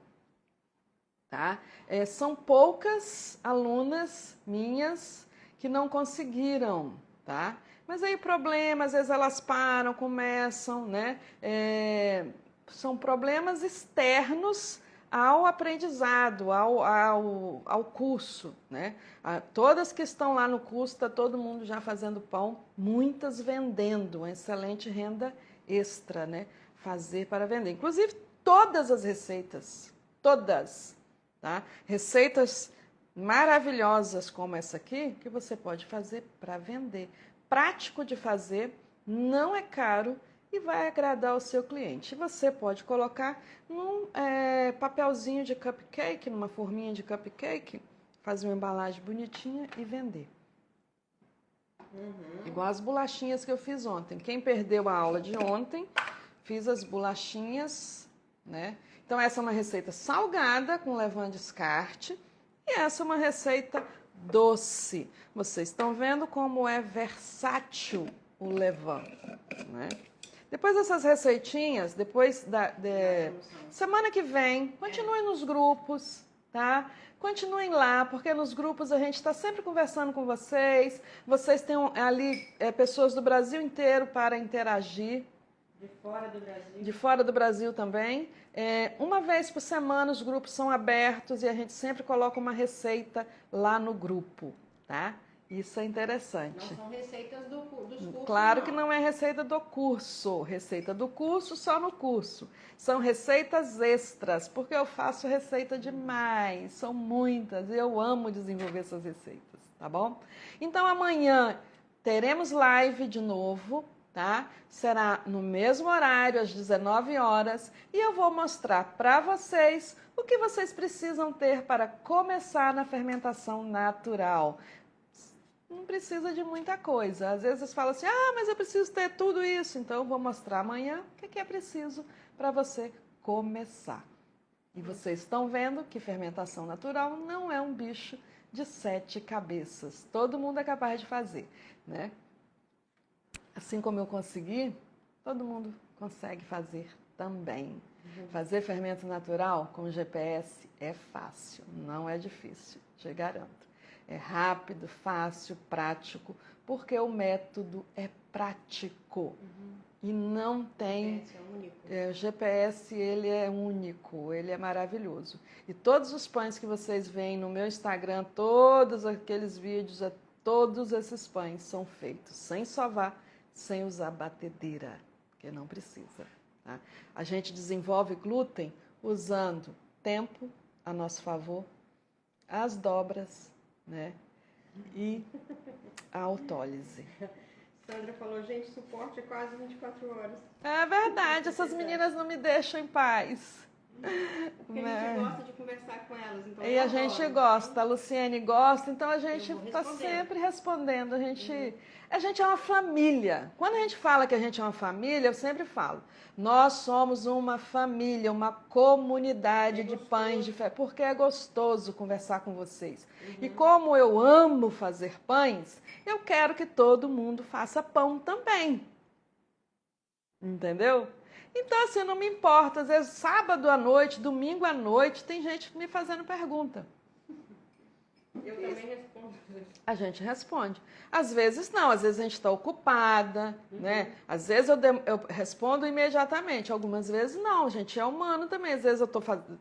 Tá? São poucas alunas minhas que não conseguiram, tá? Mas aí às vezes elas param, começam, né? São problemas externos ao aprendizado, ao curso, né? Todas que estão lá no curso, está todo mundo já fazendo pão, muitas vendendo, uma excelente renda extra, né? Fazer para vender. Inclusive, todas as receitas, todas, tá? Receitas maravilhosas como essa aqui, que você pode fazer para vender. Prático de fazer, não é caro e vai agradar o seu cliente. Você pode colocar num papelzinho de cupcake, numa forminha de cupcake, fazer uma embalagem bonitinha e vender. Igual as bolachinhas que eu fiz ontem. Quem perdeu a aula de ontem, fiz as bolachinhas, né? Então essa é uma receita salgada com levain descarte e essa é uma receita doce. Vocês estão vendo como é versátil o levain, né? Depois dessas receitinhas, semana que vem, continuem nos grupos, tá? Continuem lá, porque nos grupos a gente está sempre conversando com vocês. Vocês têm ali pessoas do Brasil inteiro para interagir. De fora do Brasil. De fora do Brasil também. Uma vez por semana os grupos são abertos e a gente sempre coloca uma receita lá no grupo, tá? Isso é interessante. Não são receitas dos cursos. Claro que não é receita do curso. Receita do curso só no curso. São receitas extras, porque eu faço receita demais. São muitas. Eu amo desenvolver essas receitas, tá bom? Então amanhã teremos live de novo, tá? Será no mesmo horário, às 19 horas, e eu vou mostrar para vocês o que vocês precisam ter para começar na fermentação natural. Não precisa de muita coisa. Às vezes falam assim, mas eu preciso ter tudo isso. Então eu vou mostrar amanhã o que é preciso para você começar. E vocês estão vendo que fermentação natural não é um bicho de 7 cabeças. Todo mundo é capaz de fazer, né? Assim como eu consegui, todo mundo consegue fazer também. Fazer fermento natural com GPS é fácil, não é difícil, te garanto. É rápido, fácil, prático, porque o método é prático. E não tem... O GPS, ele é único, ele é maravilhoso. E todos os pães que vocês veem no meu Instagram, todos aqueles vídeos, todos esses pães são feitos sem sovar, sem usar batedeira, porque não precisa. Tá? A gente desenvolve glúten usando tempo a nosso favor, as dobras, né? E a autólise. Sandra falou, gente, suporte é quase 24 horas. É verdade, essas meninas não me deixam em paz. Porque a gente gosta de conversar com elas. Então e a gente gosta, a Luciene gosta, então a gente está sempre respondendo. A gente é uma família. Quando a gente fala que a gente é uma família, eu sempre falo, nós somos uma família, uma comunidade de pães de fé, porque é gostoso conversar com vocês. E como eu amo fazer pães, eu quero que todo mundo faça pão também. Entendeu? Então, assim, não me importa. Às vezes, sábado à noite, domingo à noite, tem gente me fazendo pergunta. Eu também respondo. A gente responde. Às vezes não, às vezes a gente está ocupada, né? Às vezes eu respondo imediatamente, algumas vezes não, a gente é humano também. Às vezes eu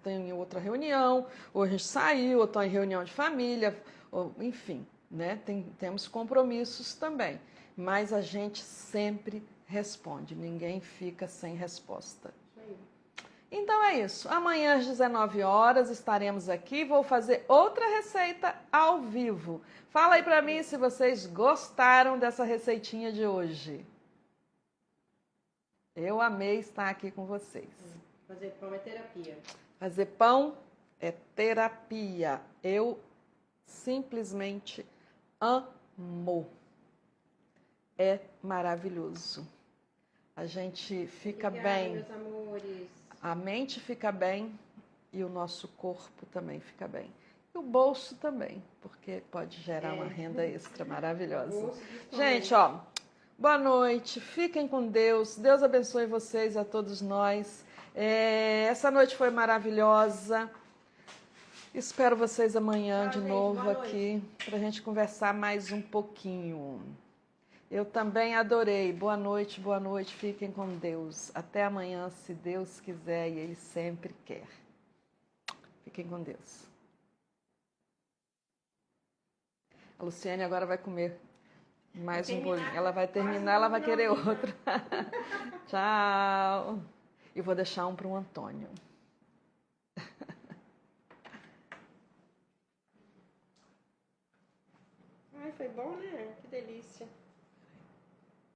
tenho outra reunião, ou a gente saiu, ou estou em reunião de família, ou, enfim, né? Temos compromissos também. Mas a gente sempre responde, ninguém fica sem resposta. Então é isso. Amanhã às 19 horas estaremos aqui. Vou fazer outra receita ao vivo. Fala aí pra mim se vocês gostaram dessa receitinha de hoje. Eu amei estar aqui com vocês. Fazer pão é terapia. Fazer pão é terapia. Eu simplesmente amo. É maravilhoso. A gente fica bem. Meus amores. A mente fica bem e o nosso corpo também fica bem. E o bolso também, porque pode gerar uma renda extra maravilhosa. Gente, ó, boa noite, fiquem com Deus. Deus abençoe vocês, a todos nós. Essa noite foi maravilhosa. Espero vocês amanhã de novo aqui para a gente conversar mais um pouquinho. Eu também adorei. Boa noite, fiquem com Deus. Até amanhã, se Deus quiser e Ele sempre quer. Fiquem com Deus. A Luciene agora vai comer mais um bolinho. Ela vai terminar, ela vai querer outro. Tchau. E vou deixar um para o Antônio. Ai, foi bom, né? Que delícia.